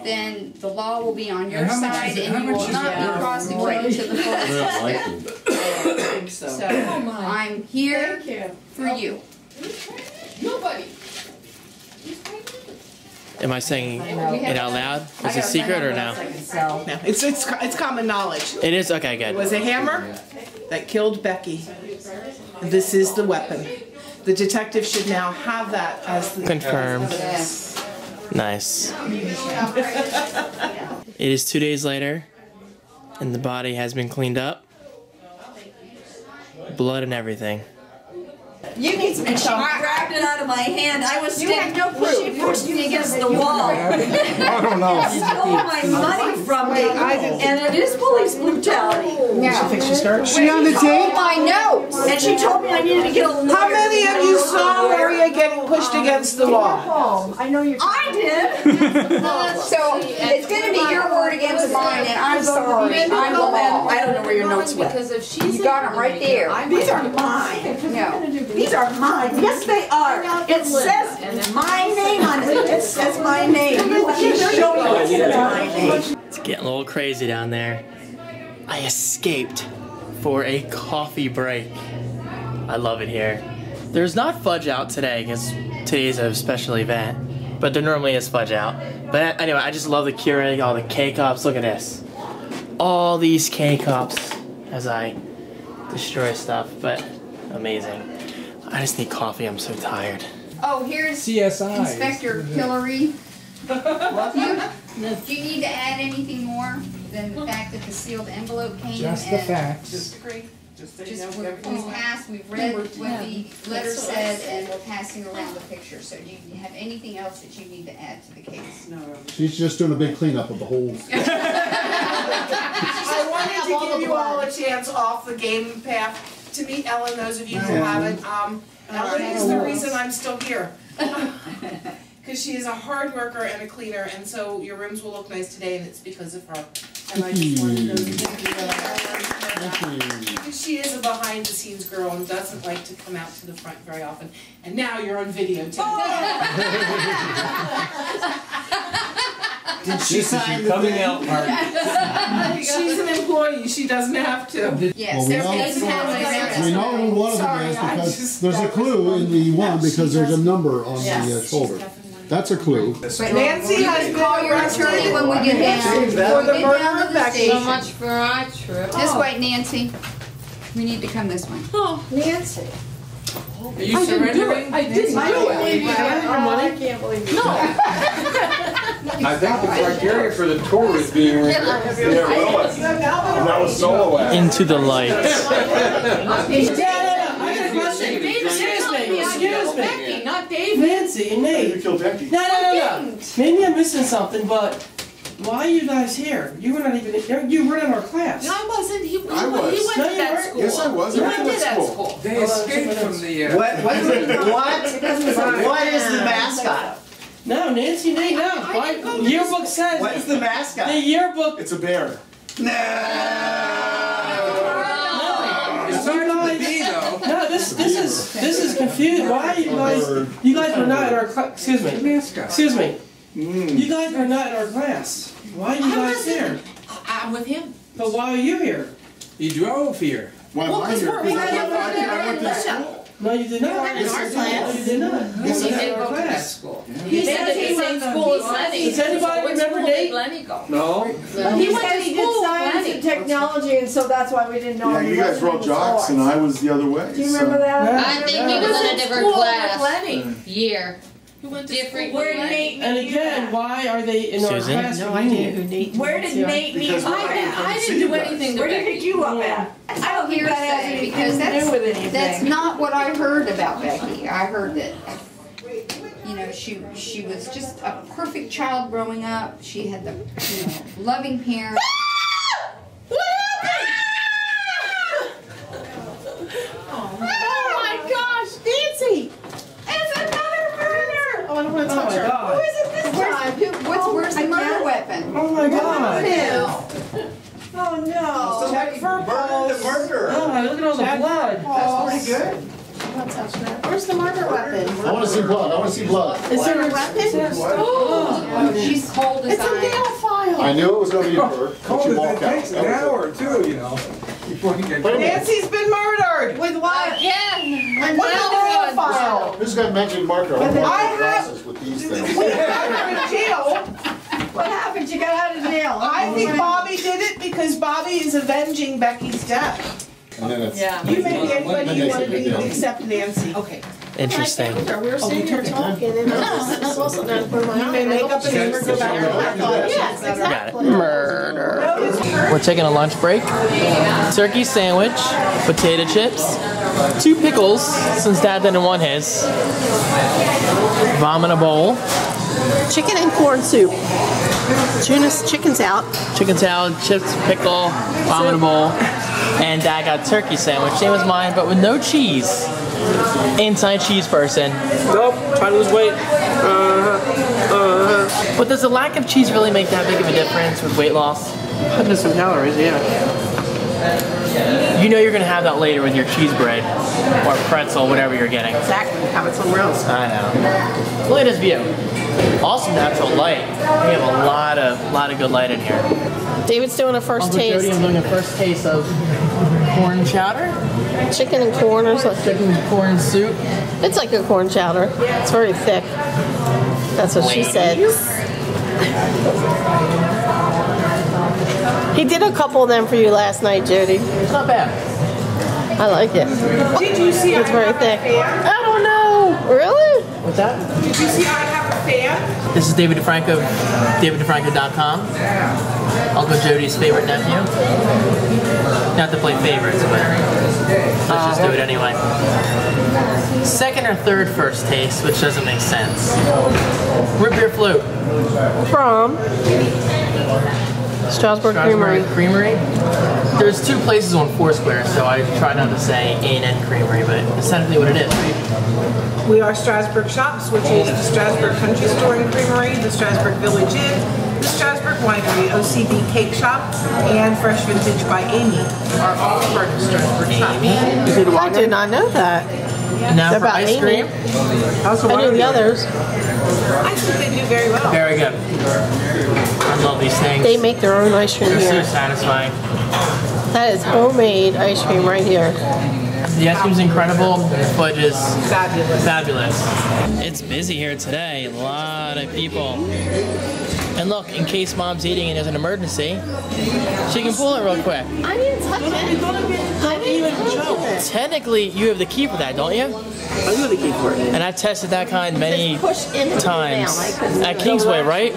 then the law will be on your And how much side, is it- and how you much will is not it be worth? prosecuted to the fullest extent. so. So I'm here for you. Nobody. Am I saying it out loud? Is it secret or no? No, it's common knowledge. It is? Okay, It good. was a hammer that killed Becky. This is the weapon. The detective should now have that as the Confirmed. Nice. It is 2 days later, and the body has been cleaned up. Blood and everything. You need some She grabbed it out of my hand. I was standing. She pushed me against the wall. I don't know. Stole my money from me, and it is police brutality. She on the tape? My notes, and she told me I needed to get a lawyer. How many of you saw Maria getting pushed against the wall? I know you're. I did. So it's going to be your word against mine, and I'm sorry. I'm the law. I don't know where your notes went. Because if she's You got them right there. These are mine. No. These are mine. Yes, they are. It says my name on it. It says my name. Let me show you it says my name. It's getting a little crazy down there. I escaped for a coffee break. I love it here. There's not fudge out today because today's a special event, but there normally is fudge out. But anyway, I just love the Keurig, all the K-Cups. Look at this. All these K-Cups as I destroy stuff, but amazing. I just need coffee, I'm so tired. Oh, here's CSI. Inspector Hillary. Do you need to add anything more than the fact that the sealed envelope came? Just the and facts. Disagree. Just so you know, we've passed, we've read what the letter said, and we're passing around the picture. So do you have anything else that you need to add to the case? No. She's just doing a big cleanup of the whole. I wanted to give you all a chance off the game path to meet Ellen, those of you who haven't. Ellen is the reason I'm still here. Because she is a hard worker and a cleaner, and so your rooms will look nice today, and it's because of her. And I just wanted those of you to know because she is a behind-the-scenes girl and doesn't like to come out to the front very often. And now you're on video too. Did she sign the Coming out part. She's an employee. She doesn't have to. Yes, We know who one of them is because there's a clue in the one because there's a number on the shoulder. That's a clue. But Nancy has been Call your attorney when we get down. for the murder of Becky. So much for our trip. This way, Nancy. We need to come this way. Oh, Nancy. Are you surrendering? I didn't do it. I can't believe you. I think the criteria for the tour is being rendered. That was solo act. Into the light. I got a question. Excuse me. Becky, not David. Nancy and Nate. You killed Becky. No. Maybe I'm missing something, but why are you guys here? You were not even. You weren't in our class. I wasn't. He was. He went No, to you that weren't. school. Yes, I was. He I went went to to that school. school. They escaped from the. What is the mascot? No, Nancy, Nate, no. Why? Yearbook says. What is the mascot? The yearbook. It's a bear. No. It's hard to be though. No, this is confused. Why you guys were not in our class? Excuse me. Excuse me. You guys were not in our class. Why are you guys here? I'm with him. But why are you here? He drove here. Why am I here? I went to school. No, you did not. In our class. No, you did not. Yes, You I were not did in our go to that class. school. Yeah. He said that the same school as Lenny. Does anybody remember Nate? Lenny go? No. He went to school with Lenny. technology, and so that's why we didn't know. Yeah, you guys were all jocks and I was the other way. Do you remember that? I think he was in a different class. Year. He went to Different school. Where did Nate And meet you again, at? why are they in our Susan? class? No idea who Nate. Where did Nate meet you Because at? I didn't do anything to Where did he Becky. pick you up at? I don't think that has Hearsay, anything because to do with anything. that's not what I heard about Becky. I heard that, you know, she was just a perfect child growing up. She had the, you know, loving parents. Oh my gosh, Nancy! It's another murder! Oh, I don't want to touch her. God. Who is it this time? Where's the murder weapon? Oh my God. Oh no! Check for the murderer. Oh, look at all the blood. That's pretty good. Where's the murder weapon? I want to see blood. I want to see blood. Is there a weapon? Oh, she's cold as It's a ice. nail file. I knew it was going to be her. But you walk out. It takes an hour too, you know. Nancy's been murdered. With what? Again. What's the profile? Who's got magic marker? I I have- glasses with these things. We got her in jail. What happened? You got out of jail. I think Bobby did it because Bobby is avenging Becky's death. And then it's. You may be anybody you want to be except Nancy. Okay. Interesting. We were sitting here talking, and I was also not putting my You may make up a name or go back to her. Yes, exactly. Murder. We're taking a lunch break. Turkey sandwich, potato chips, 2 pickles, since Dad didn't want his. Vomit in a bowl. Chicken and corn soup. Chicken's out. Chicken salad, chips, pickle, vomit in a bowl. And Dad got turkey sandwich, same as mine, but with no cheese. Anti-cheese person. Nope, trying to lose weight. But does the lack of cheese really make that big of a difference with weight loss? Just some calories, yeah. You know you're gonna have that later with your cheese bread or pretzel, whatever you're getting. Exactly. Have it somewhere else. I know. Look at this view. Awesome natural light. We have a lot of good light in here. David's doing a first Uncle taste. Jody, I'm doing a first taste of corn chowder. Chicken and corn or something. Chicken and corn soup. It's like a corn chowder. It's very thick. That's what she said. He did a couple of them for you last night, Jody. It's not bad. I like it. Did you see It's very thick. I don't know. Really? What's that? Did you see I have a fan? This is David DeFranco, daviddefranco.com. Uncle Jody's favorite nephew. Not to play favorites, but let's just do it anyway. Second or third first taste, which doesn't make sense. Root beer float. From Strasbourg Creamery. There's 2 places on Foursquare, so I try not to say A&N Creamery, but it's technically what it is, right? We are Strasbourg Shops, which is the Strasbourg Country Store and Creamery, the Strasbourg Village Inn, the Strasbourg Winery, OCB Cake Shop, and Fresh Vintage by Amy are all part of Strasbourg Shops. I did not know that. And now for About ice Amy. cream. I knew the others. I think they do very well. Very good. I love these things. They make their own ice cream They're so here. satisfying. That is homemade ice cream right here. The ice cream's incredible. The fudge is Fabulous. fabulous. It's busy here today. A lot of people. And look, in case Mom's eating and there's an emergency, she can pull it real quick. I didn't touch it. I didn't touch it. Technically, you have the key for that, don't you? I know the key for it. And I've tested that kind many Push in times. now, I couldn't At go Kingsway, up. right?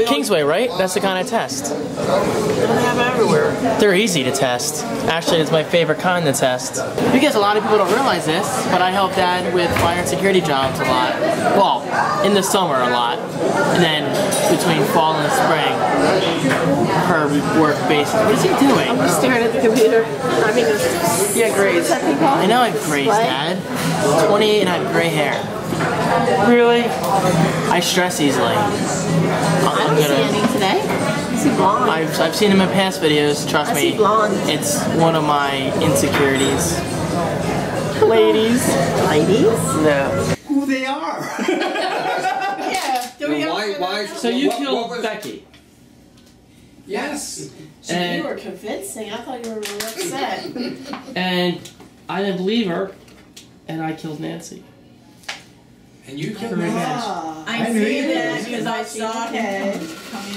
Kingsway, right? That's the kind I test. They don't have it everywhere. They're easy to test. Actually, it's my favorite kind to test. Because a lot of people don't realize this, but I help Dad with fire and security jobs a lot. Well, in the summer a lot. And then between fall and spring, her work basically. What is he doing? I'm just staring at the computer. I mean, Yeah, grays. I know I have grays, What? Dad. 28 and I have gray hair. Really? I stress easily. I don't see any today. I see blonde. I've seen him in past videos, trust I me. see blonde. It's one of my insecurities. Ladies. Ladies? No. Who they are. Why? So you what killed was- Becky. Yes. And, You were convincing. I thought you were really upset. and I didn't believe her, and I killed Nancy. And you For killed me. revenge. I see that because I saw it.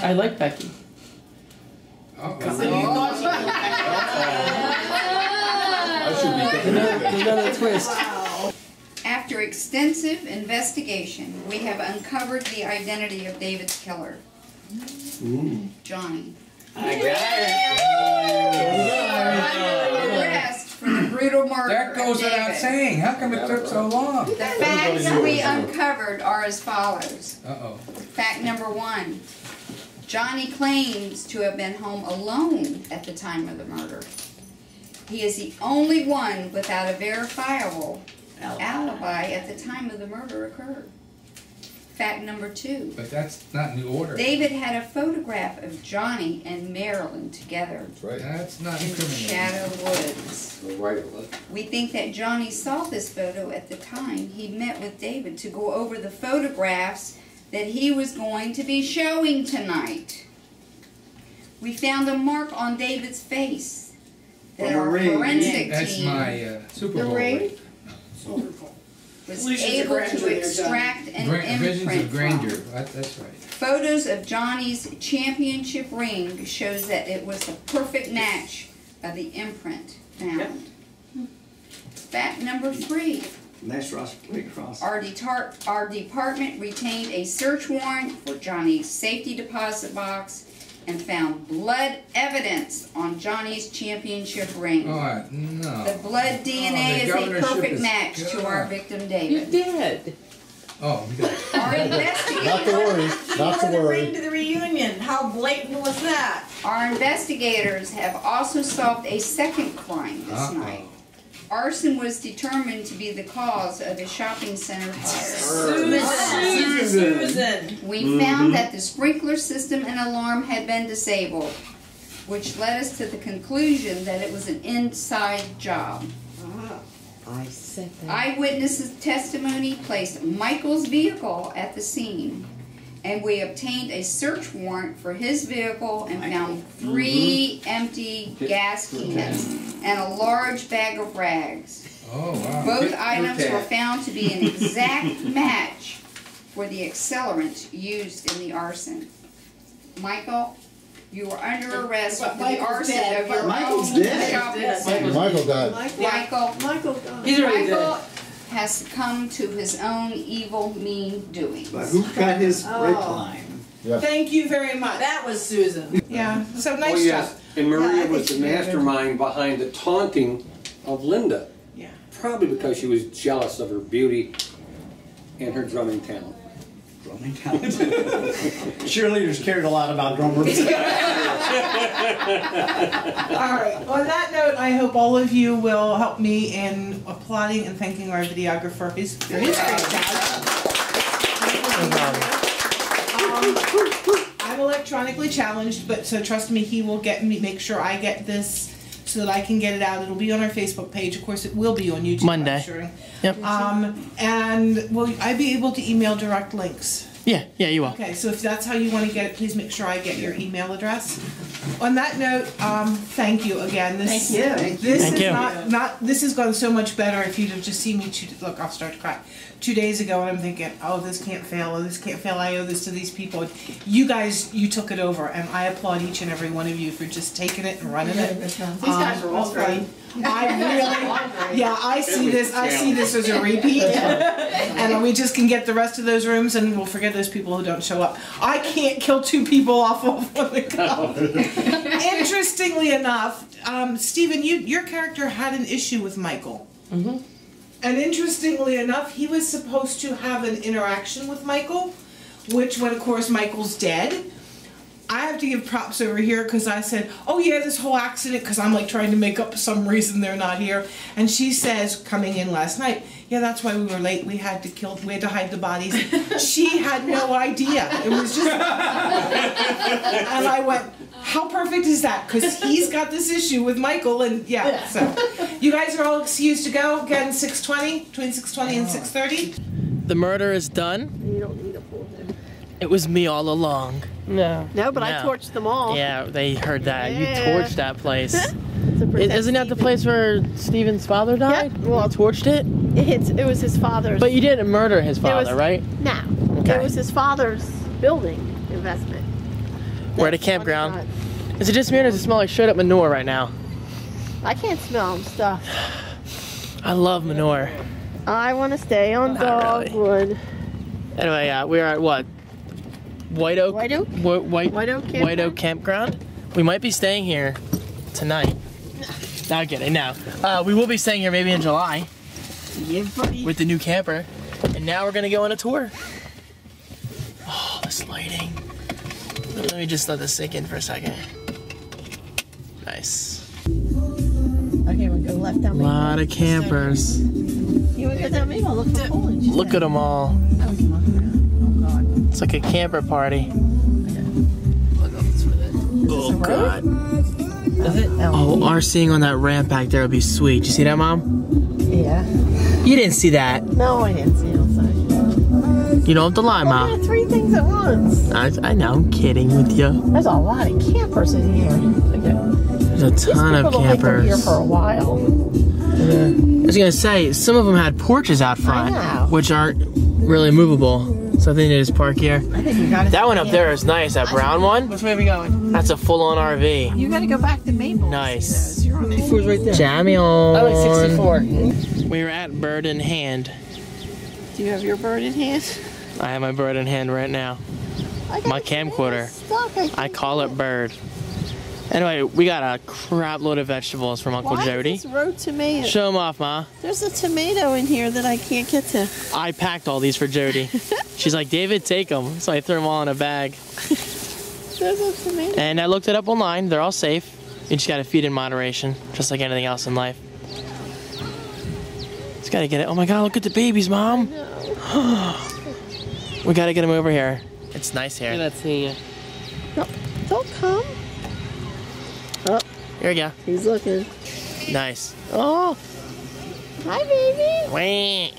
I like Becky. I should be thinking of There's another twist. After extensive investigation, we have uncovered the identity of David's killer. Johnny. I got Under arrest for the brutal murder That goes of without David. saying. How come it took so long? The facts we uncovered are as follows. Uh-oh. Fact number 1. Johnny claims to have been home alone at the time of the murder. He is the only one without a verifiable alibi at the time of the murder occurred. Fact number 2. But that's not in the order. David had a photograph of Johnny and Marilyn together That's right. That's not in the incriminating. Shadow Woods. Right. We think that Johnny saw this photo at the time he met with David to go over the photographs that he was going to be showing tonight. We found a mark on David's face that our forensic That's team my Super Bowl ring. was able to extract an Visions imprint of grandeur. from. That's right. Photos of Johnny's championship ring shows that it was the perfect match of the imprint found. Fact number 3. Nice cross. Our department retained a search warrant for Johnny's safety deposit box and found blood evidence on Johnny's championship ring. Oh, no. The blood DNA is a perfect match to our victim, David. You're dead. Oh, we got it. Our investigators, Not to worry, not to Ring worry. to the reunion. How blatant was that? our investigators have also solved a second crime this night. Arson was determined to be the cause of a shopping center fire. Susan. We found that the sprinkler system and alarm had been disabled, which led us to the conclusion that it was an inside job. I said that. Eyewitnesses' testimony placed Michael's vehicle at the scene, and we obtained a search warrant for his vehicle and found 3 empty gas cans and a large bag of rags. Oh, wow. Both items were found to be an exact match for the accelerant used in the arson. Michael, you are under arrest for the arson of your Michael's own dead. shopping center. Michael died. Michael He's already dead. Michael has succumbed to his own evil, mean doings. But who got his brake line? Yeah. Thank you very much. That was Susan. Yeah, so nice Oh, yes, job. and Maria was the mastermind behind the taunting of Linda. Yeah. Probably because she was jealous of her beauty and her drumming talent. Drumming talent. Cheerleaders cared a lot about drummers. All right. On that note, I hope all of you will help me in applauding and thanking our videographer for his great job. I'm electronically challenged, but so trust me, he will get me. Make sure I get this so that I can get it out. It'll be on our Facebook page. Of course, it will be on YouTube. Monday. I'm sure. Yep. And will I be able to email direct links? Yeah, you will. Okay, so if that's how you want to get it, please make sure I get your email address. On that note, thank you again. This, Thank you. This Thank is you. not. This has gone so much better if you'd have just seen me. Look, I'll start to cry. 2 days ago, and I'm thinking, oh, this can't fail. Oh, this can't fail. I owe this to these people. You guys, you took it over, and I applaud each and every one of you for just taking it and running it. These guys are all great. I see this. I see this as a repeat, and we just can get the rest of those rooms, and we'll forget those people who don't show up. I can't kill 2 people off of one go. Interestingly enough, Stephen, your character had an issue with Michael. Mm-hmm. And interestingly enough, he was supposed to have an interaction with Michael, which when, of course, Michael's dead. I have to give props over here because I said, oh yeah, this whole accident, because I'm like trying to make up some reason they're not here. And she says, coming in last night, yeah, that's why we were late. We had to hide the bodies. She had no idea. It was just, and I went, how perfect is that? Because he's got this issue with Michael, and yeah. So you guys are all excused to go. Again, 6:20, between 6:20 and 6:30. The murder is done. You don't need a pool then. It was me all along. No. No, but I No. torched them all. Yeah, they heard that. Yeah. You torched that place. Isn't Isn't that the place where Stephen's father died? Yep. Well, you torched it? It was his father's. But you didn't murder his father, right? No. Okay. It was his father's building investment. We're at a campground. Is it just me or does it smell like straight up manure right now? I can't smell stuff. I love manure. I want to stay on Not really. dogwood. Anyway, we're at what? White Oak? White Oak? White Oak Campground? White Oak Campground. We might be staying here tonight. Not kidding. No. We will be staying here maybe in July. Yeah, buddy. With the new camper. And now we're going to go on a tour. Oh, this lighting. Let me just let this sink in for a second. Nice. Okay, we'll go left down A lot of campers. You want to go down Maple? Look for foliage. Look at them all. It's like a camper party. Oh god. Is it? Oh, our seeing on that ramp back there would be sweet. You see that, Mom? Yeah. You didn't see that. No, I didn't see it outside. You don't have to lie, Well, there Mom. are 3 things at once. I know, I'm kidding with you. There's a lot of campers in here. Okay. There's a ton of campers. Here for a while. I was gonna say, some of them had porches out front, which aren't really movable. So I think they just park here. I think you gotta that one up there is nice. That brown one. Which way are we going? That's a full-on RV. You gotta go back to Maple. Nice. You're on 64's right there. Jammy on. I like 64. We were at Bird in Hand. Do you have your bird in hand? I have my bird in hand right now. My camcorder. I call it Bird. Anyway, we got a crap load of vegetables from Uncle Jody. Is this road tomato? Show them off, Ma. There's a tomato in here that I can't get to. I packed all these for Jody. She's like, David, take them. So I threw them all in a bag. There's a tomato. And I looked it up online. They're all safe. You just gotta feed in moderation, just like anything else in life. Just gotta get it. Oh my God, look at the babies, Mom. We gotta get them over here. It's nice here. Let's see you. No, don't come. Oh, here we go. He's looking. Nice. Oh, hi, baby. Wait.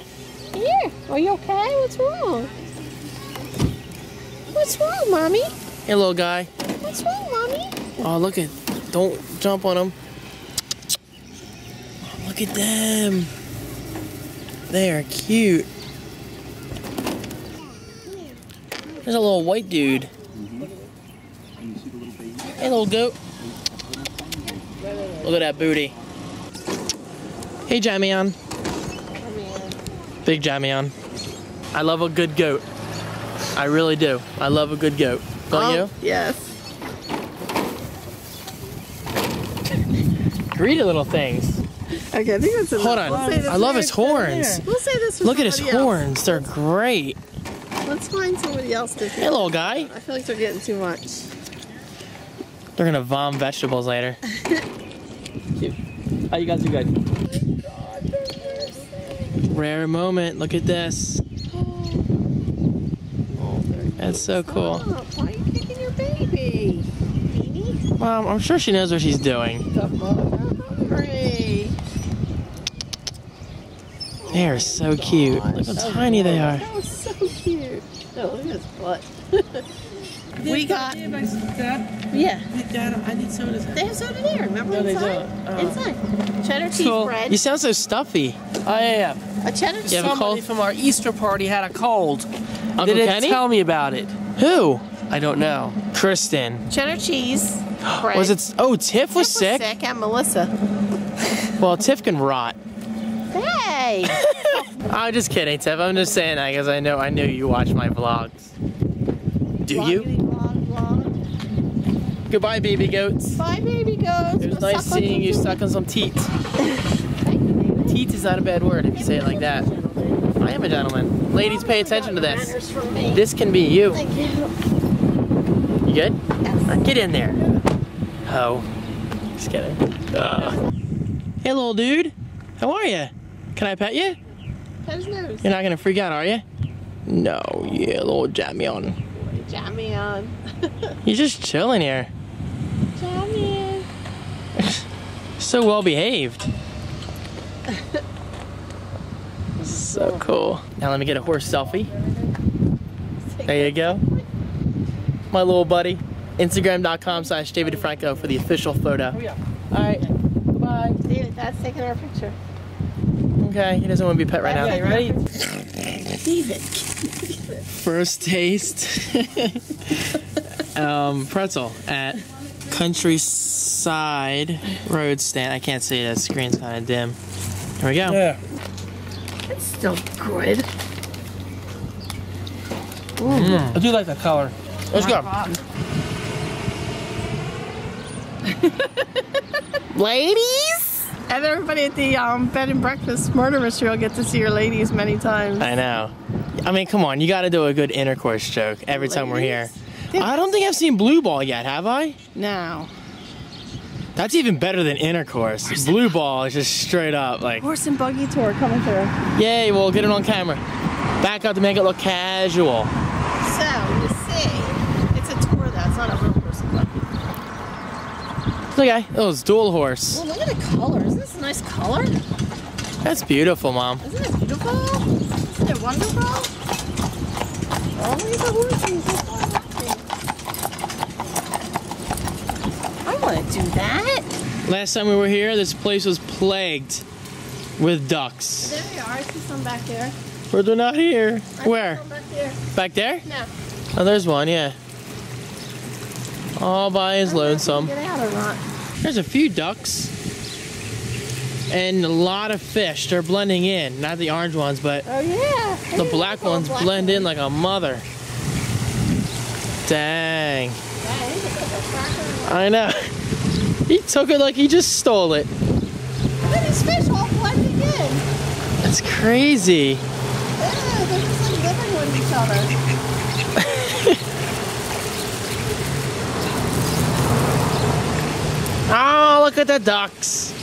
Here. Are you okay? What's wrong? What's wrong, Mommy? Hey, little guy. What's wrong, Mommy? Oh, look at. Don't jump on them. Oh, look at them. They are cute. There's a little white dude. Hey, little goat. Look at that booty. Hey, Jamion. Big Jamion. I love a good goat. I really do. I love a good goat. Don't you? Yes. Greedy little things. Okay, I think that's enough. Hold on. I love his horns. We'll say this for Look at his somebody else. horns. They're great. Let's find somebody else to Hey, little guy. I feel like they're getting too much. They're gonna vom vegetables later. Cute. How you guys do good? Rare moment. Look at this. That's so cool. Why are you kicking your baby? Mom, I'm sure she knows what she's doing. Hungry. They are so cute. Look how tiny they are. That was so cute. Oh, look at his butt. We got. Yeah. I need sodas. They have soda there. Remember No, they inside? don't. Inside. Cheddar cheese Cool. bread. You sound so stuffy. I A cheddar cheese. You have a Somebody cold? from our Easter party had a cold. Uncle They didn't Kenny? tell me about it. Who? I don't know. Kristen. Cheddar cheese bread. Was it? Oh, Tiff was sick. And Melissa. Well, Tiff can rot. Hey. I'm just kidding, Tiff. I'm just saying that because I know you watch my vlogs. Do you? Goodbye, baby goats. Bye, baby goats. It was nice seeing you stuck on some teats. Teats is not a bad word if you say it like that. I am a gentleman. Ladies, pay attention to this. This can be you. Thank you. You good? Yes. Get in there. Oh. Just kidding. Hey, little dude. How are you? Can I pet you? Pet his nose. You're not going to freak out, are you? No. Yeah, little Jamion. Jamion. You're just chilling here. Jamion. So well behaved. So cool. Now let me get a horse selfie. There you go. My little buddy. Instagram.com/DavidFranco for the official photo. Alright. Goodbye. David, Dad's taking our picture. Okay, he doesn't want to be pet right now. Okay, ready? David. First taste. Pretzel at Countryside Road Stand. I can't see it, the screen's kind of dim. Here we go. Yeah. It's still good. I do like the color. Let's go. Ladies? And everybody at the bed and breakfast murder mystery will get to see your ladies many times. I know. I mean, come on, you gotta do a good intercourse joke every time we're here. I don't think I've seen Blue Ball yet, have I? No. That's even better than intercourse. Blue Ball is just straight up like, Horse and buggy tour coming through. yay, we'll get it on camera. Back up to make it look casual. So, you see, it's a tour though, it's not a real horse and buggy. Okay, oh, it's dual horse. Well, look at the color. Isn't this a nice color? That's beautiful, Mom. Isn't it beautiful? Isn't it wonderful? Oh, look at the horses. I want to do that. Last time we were here, this place was plagued with ducks. There they are. I see some back there. But they're not here. Where? Back there. Back there? No. Oh, there's one, yeah. All by his lonesome. Get out or not? There's a few ducks. And a lot of fish. They're blending in. Not the orange ones, but oh, yeah. the black ones blend in like a mother. Dang. I know. He took it like he just stole it. Look at these fish all blending in. That's crazy. Yeah, they're just like living with each other. Oh, look at the ducks.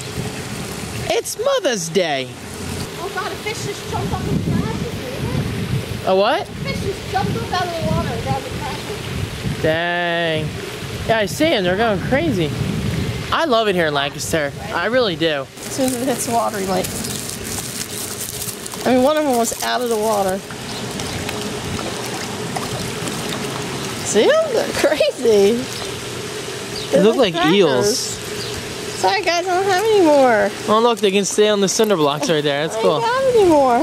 It's Mother's Day. Oh God, a fish just jumped up in the crashes, didn't it? A what? A fish just jumped up out of the water and grabbed the crashes. Dang. Yeah, I see them. They're going crazy. I love it here in Lancaster. I really do. As soon as it hits the water, he like... I mean, one of them was out of the water. See them? They're crazy. They look like eels. Sorry guys, I don't have any more. Oh look, they can stay on the cinder blocks right there. That's cool. I don't have any more.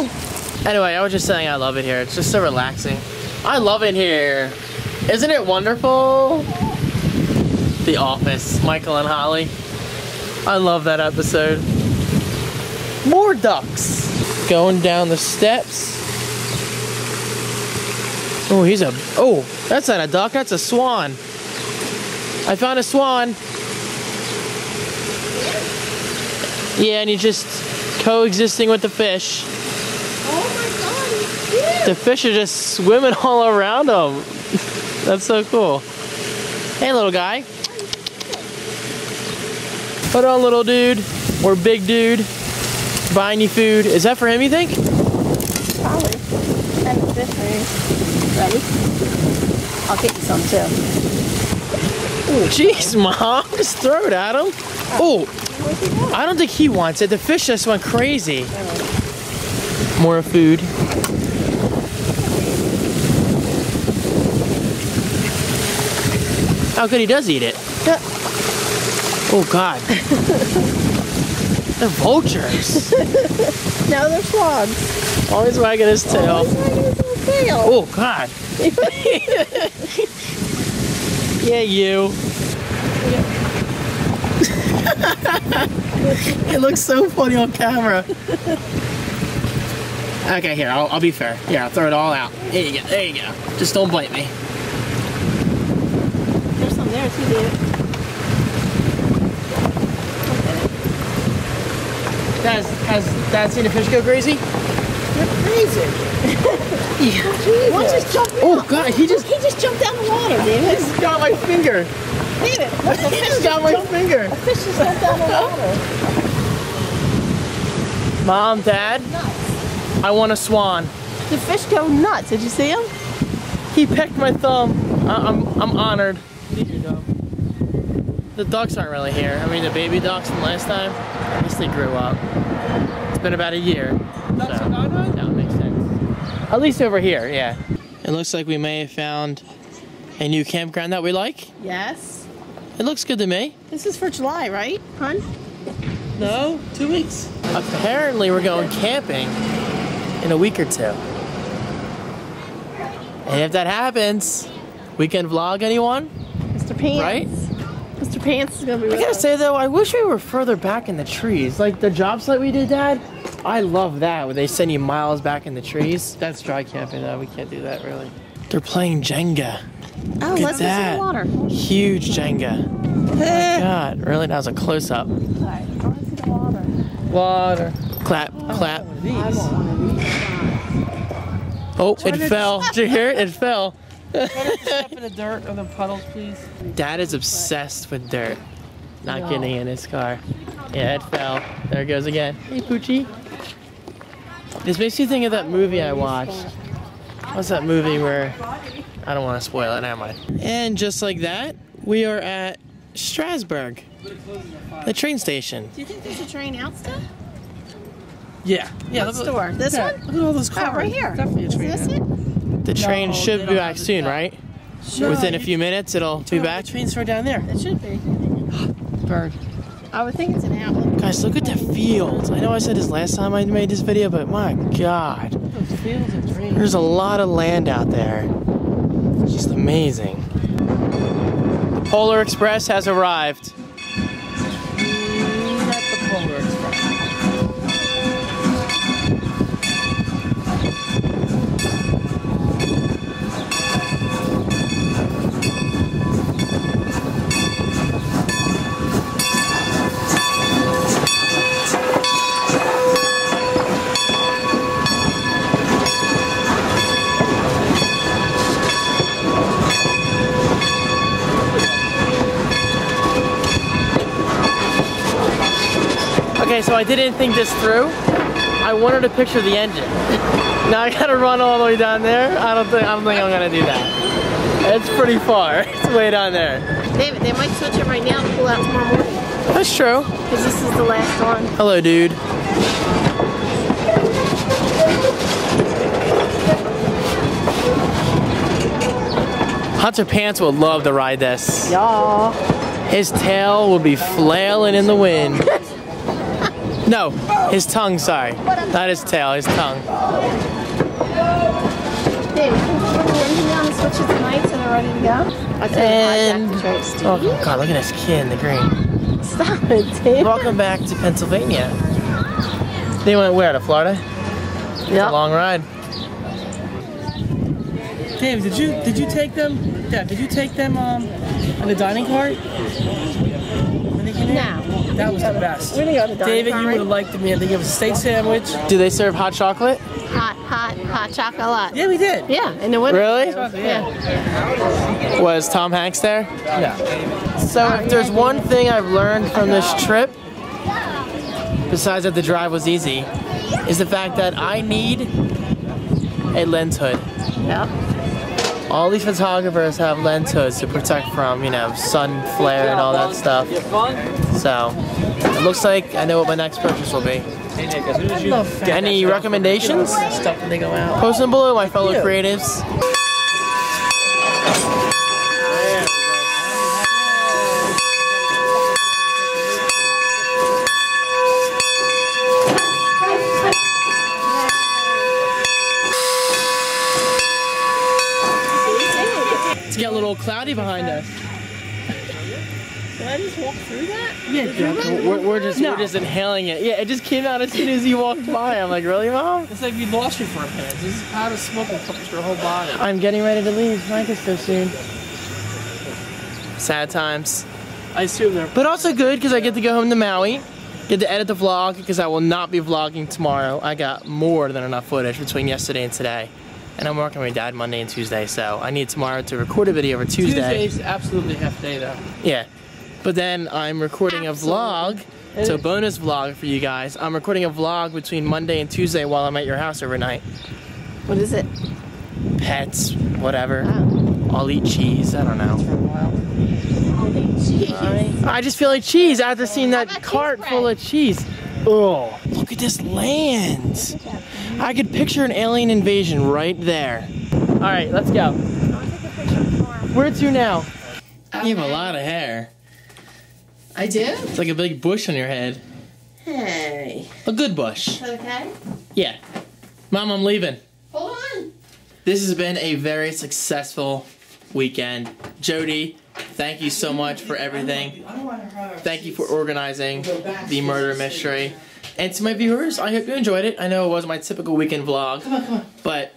Anyway, I was just saying I love it here. It's just so relaxing. I love it here. Isn't it wonderful? The Office, Michael and Holly. I love that episode. More ducks. Going down the steps. Oh, that's not a duck, that's a swan. I found a swan. Yeah, and he's just coexisting with the fish. Oh my God, the fish are just swimming all around him. That's so cool. Hey, little guy. Hold on, little dude. Or big dude. Buying you food. Is that for him, you think? Probably. And the fish ready? I'll get you some too. Jeez, Mom. Just throw it at him. Oh, I don't think he wants it. The fish just went crazy. More food. How good he does eat it. Yeah. Oh, God. They're vultures. No, they're swans. Always wagging his tail. Always wagging his little tail. Oh, God. Yeah, you. It looks so funny on camera. Okay, here, I'll be fair. Here, I'll throw it all out. Here you go, there you go. Just don't bite me. There's some there too, David. Has Dad seen a fish go crazy? You're crazy. Yeah. One just jumped out. Oh, God, he just jumped down the water, David. He got my finger. David, look, the He fish just got my finger. A fish just jumped down the water. Mom, Dad, Nuts. I want a swan. The fish go nuts. Did you see him? He pecked my thumb. I'm honored. The ducks aren't really here. I mean, the baby ducks from last time, I guess they grew up. It's been about a year. Ducks are not on? That would make sense. At least over here, yeah. It looks like we may have found a new campground that we like. Yes. It looks good to me. This is for July, right, hon? No, 2 weeks. Apparently we're going camping in a week or two. And if that happens, weekend vlog, anyone? Mr. Pants. Right? Mr. Pants is gonna be I with gotta us. say though, I wish we were further back in the trees. Like the job site we did, Dad. I love that, where they send you miles back in the trees. That's dry camping though, we can't do that really. They're playing Jenga. Oh, Look let's at get that. some water. Huge Jenga. Oh my God, really? That was a close up. Alright, I want to see the water. Water. Clap, clap. I want one of these. Oh, it fell. Did you hear it? It fell. Step in the dirt or the puddles, please. Dad is obsessed with dirt. Not getting in his car. Yeah, it fell. There it goes again. Hey, Poochie. This makes you think of that movie I watched. What's that movie where... I don't want to spoil it, never mind. And just like that, we are at Strasbourg, the train station. Do you think there's a train out still? Yeah. Yeah. What store? This one? Look at all those cars. Oh, right here. Definitely a Is train. this it? The train No, should they be don't back have it soon, yet. right? Sure. Within a few minutes, it'll be back. The train's right down there. It should be. Bird. I would think it's an outlet. Guys, look at the fields. I know I said this last time I made this video, but my God. Those fields of dreams. There's a lot of land out there. It's just amazing. The Polar Express has arrived. Not the Polar Express. Okay, so I didn't think this through. I wanted to picture the engine. Now I gotta run all the way down there. I don't think I'm gonna do that. It's pretty far. It's way down there. David, they might switch it right now to pull out tomorrow morning. That's true. Because this is the last one. Hello, dude. Hunter Pants would love to ride this. Y'all. His tail would be flailing in the wind. No, his tongue, sorry. Not his tail, his tongue. David, can you put the engine down and switch it tonight so they're ready to go? I And, oh God, look at this kid in the green. Stop it, David. Welcome back to Pennsylvania. They went where, to Florida? It's a long ride. Dave, did you take them? Yeah, did you take them on the dining cart? No. That was the best. We're gonna go to the dining David, car, you would have liked them. They gave us a steak sandwich. Do they serve hot chocolate? Hot chocolate. Yeah, we did. Yeah, in the winter. Really? Yeah. Was Tom Hanks there? Yeah. So if there's one thing I've learned from this trip, besides that the drive was easy, is the fact that I need a lens hood. Yep. All these photographers have lens hoods to protect from, you know, sun flare and all that stuff. So, it looks like I know what my next purchase will be. Any recommendations? Stuff when they go out. Post them below, my fellow creatives. It's getting a little cloudy behind us. Can I just walk through that? Yeah, we're just inhaling it. Yeah, it just came out as soon as you walked by. I'm like, really, Mom? It's like we lost you for a minute. This is how to smoke encompass your whole body. I'm getting ready to leave Lancaster soon. Sad times. I assume they're... But also good because I get to go home to Maui. Get to edit the vlog because I will not be vlogging tomorrow. I got more than enough footage between yesterday and today. And I'm working with my dad Monday and Tuesday, so I need tomorrow to record a video for Tuesday. Tuesday's absolutely half day though. Yeah. But then I'm recording a vlog. It's a bonus vlog for you guys. I'm recording a vlog between Monday and Tuesday while I'm at your house overnight. What is it? Pets, whatever. Oh. I'll eat cheese. I don't know. I'll eat cheese. I just feel like cheese after seeing that cart full of cheese. Oh, look at this land. I could picture an alien invasion right there. All right, let's go. Where to now? You have a lot of hair. I do? It's like a big bush on your head. Hey. A good bush. Okay. Yeah. Mom, I'm leaving. Hold on. This has been a very successful weekend. Jody, thank you so much for everything. Thank you for organizing the murder mystery. And to my viewers, I hope you enjoyed it. I know it wasn't my typical weekend vlog, but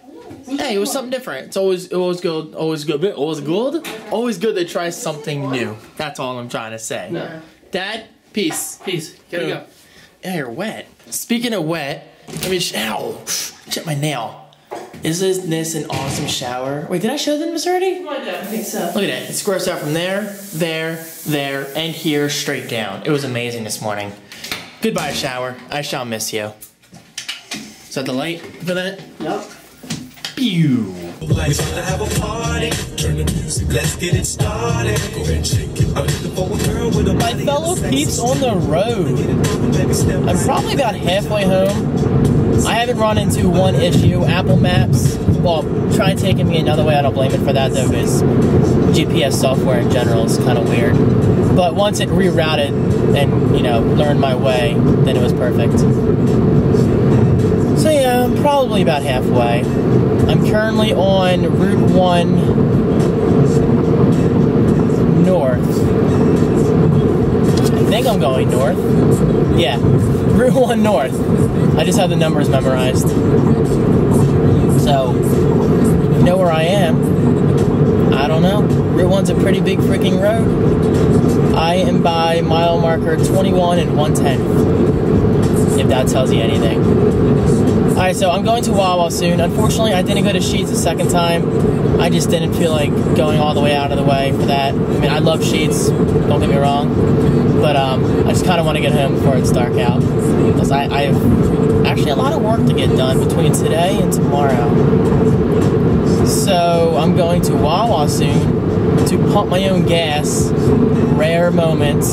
hey, it was something different. It's always good to try something new. That's all I'm trying to say. No. Dad, peace. Peace. Gotta go. Yeah, you're wet. Speaking of wet, let me ow, check my nail. Isn't this an awesome shower? Wait, did I show them this already? I think so. Look at that. It squirts out from there, there, and here straight down. It was amazing this morning. Goodbye, shower. I shall miss you. Is that the light for that? Yep. Pew. Let's have a party. Turn the music. Let's get it started. Go ahead and shake it. I'm looking for a girl with a My fellow peeps on the road. I'm probably about halfway home. I haven't run into one issue. Apple Maps, well, try taking me another way. I don't blame it for that though, because GPS software in general is kind of weird. But once it rerouted and, you know, learned my way, then it was perfect. So yeah, I'm probably about halfway. I'm currently on Route 1 North. I think I'm going north. Yeah, Route 1 North. I just have the numbers memorized. So, you know where I am? I don't know. Route 1's a pretty big freaking road. I am by mile marker 21 and 1/10. If that tells you anything. Alright, so I'm going to Wawa soon. Unfortunately, I didn't go to Sheetz the second time. I just didn't feel like going all the way out of the way for that. I mean, I love Sheetz, don't get me wrong. But I just kind of want to get home before it's dark out. Because I have actually a lot of work to get done between today and tomorrow. So I'm going to Wawa soon to pump my own gas. Rare moment.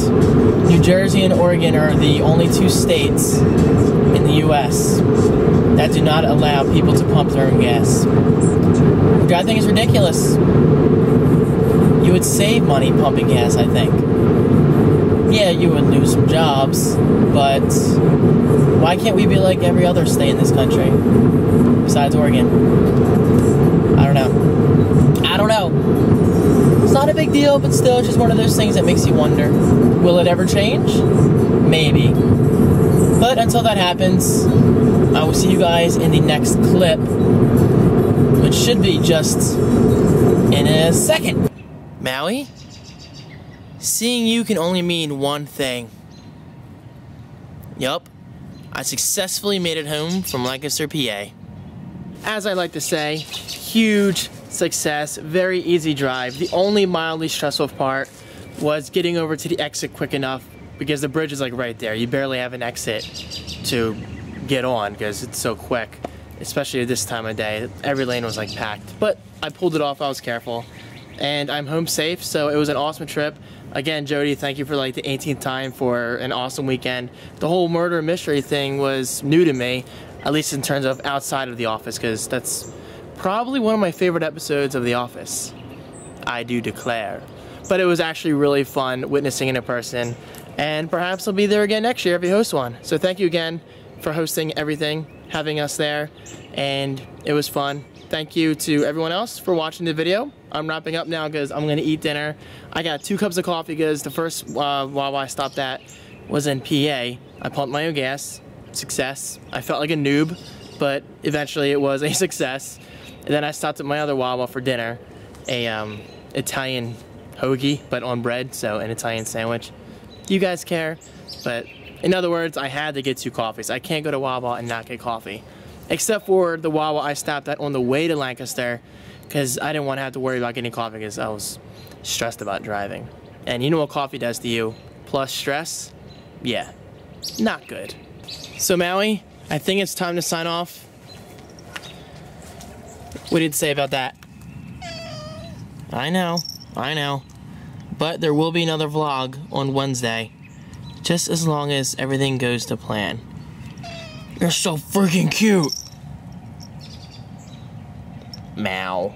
New Jersey and Oregon are the only 2 states in the U.S. that do not allow people to pump their own gas. Which I think is ridiculous. You would save money pumping gas, I think. Yeah, you would lose some jobs, but why can't we be like every other state in this country? Besides Oregon. I don't know. I don't know. It's not a big deal, but still, it's just one of those things that makes you wonder. Will it ever change? Maybe. But until that happens, I will see you guys in the next clip, which should be just in a second. Maui? Seeing you can only mean one thing. Yup, I successfully made it home from Lancaster, PA. As I like to say, huge success, very easy drive. The only mildly stressful part was getting over to the exit quick enough because the bridge is like right there. You barely have an exit to get on because it's so quick, especially at this time of day. Every lane was like packed, but I pulled it off, I was careful, and I'm home safe, so it was an awesome trip. Again, Jody, thank you for like the 18th time for an awesome weekend. The whole murder mystery thing was new to me, at least in terms of outside of The Office, because that's probably one of my favorite episodes of The Office. I do declare. But it was actually really fun witnessing it in person, and perhaps I'll be there again next year if you host one. So thank you again for hosting everything, having us there, and it was fun. Thank you to everyone else for watching the video. I'm wrapping up now because I'm gonna eat dinner. I got 2 cups of coffee because the first Wawa I stopped at was in PA. I pumped my own gas, success. I felt like a noob, but eventually it was a success. And then I stopped at my other Wawa for dinner, a Italian hoagie, but on bread, so an Italian sandwich. You guys care, but in other words, I had to get 2 coffees. I can't go to Wawa and not get coffee. Except for the Wawa I stopped at on the way to Lancaster, because I didn't want to have to worry about getting coffee because I was stressed about driving. And you know what coffee does to you? Plus stress? Yeah, not good. So Maui, I think it's time to sign off. What did you say about that? I know. But there will be another vlog on Wednesday, just as long as everything goes to plan. You're so freaking cute. Meow.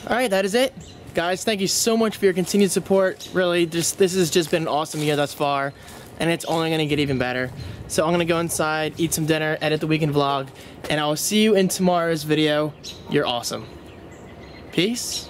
Alright, that is it. Guys, thank you so much for your continued support. Really, this has just been an awesome year thus far, and it's only going to get even better. So I'm going to go inside, eat some dinner, edit the weekend vlog, and I will see you in tomorrow's video. You're awesome. Peace.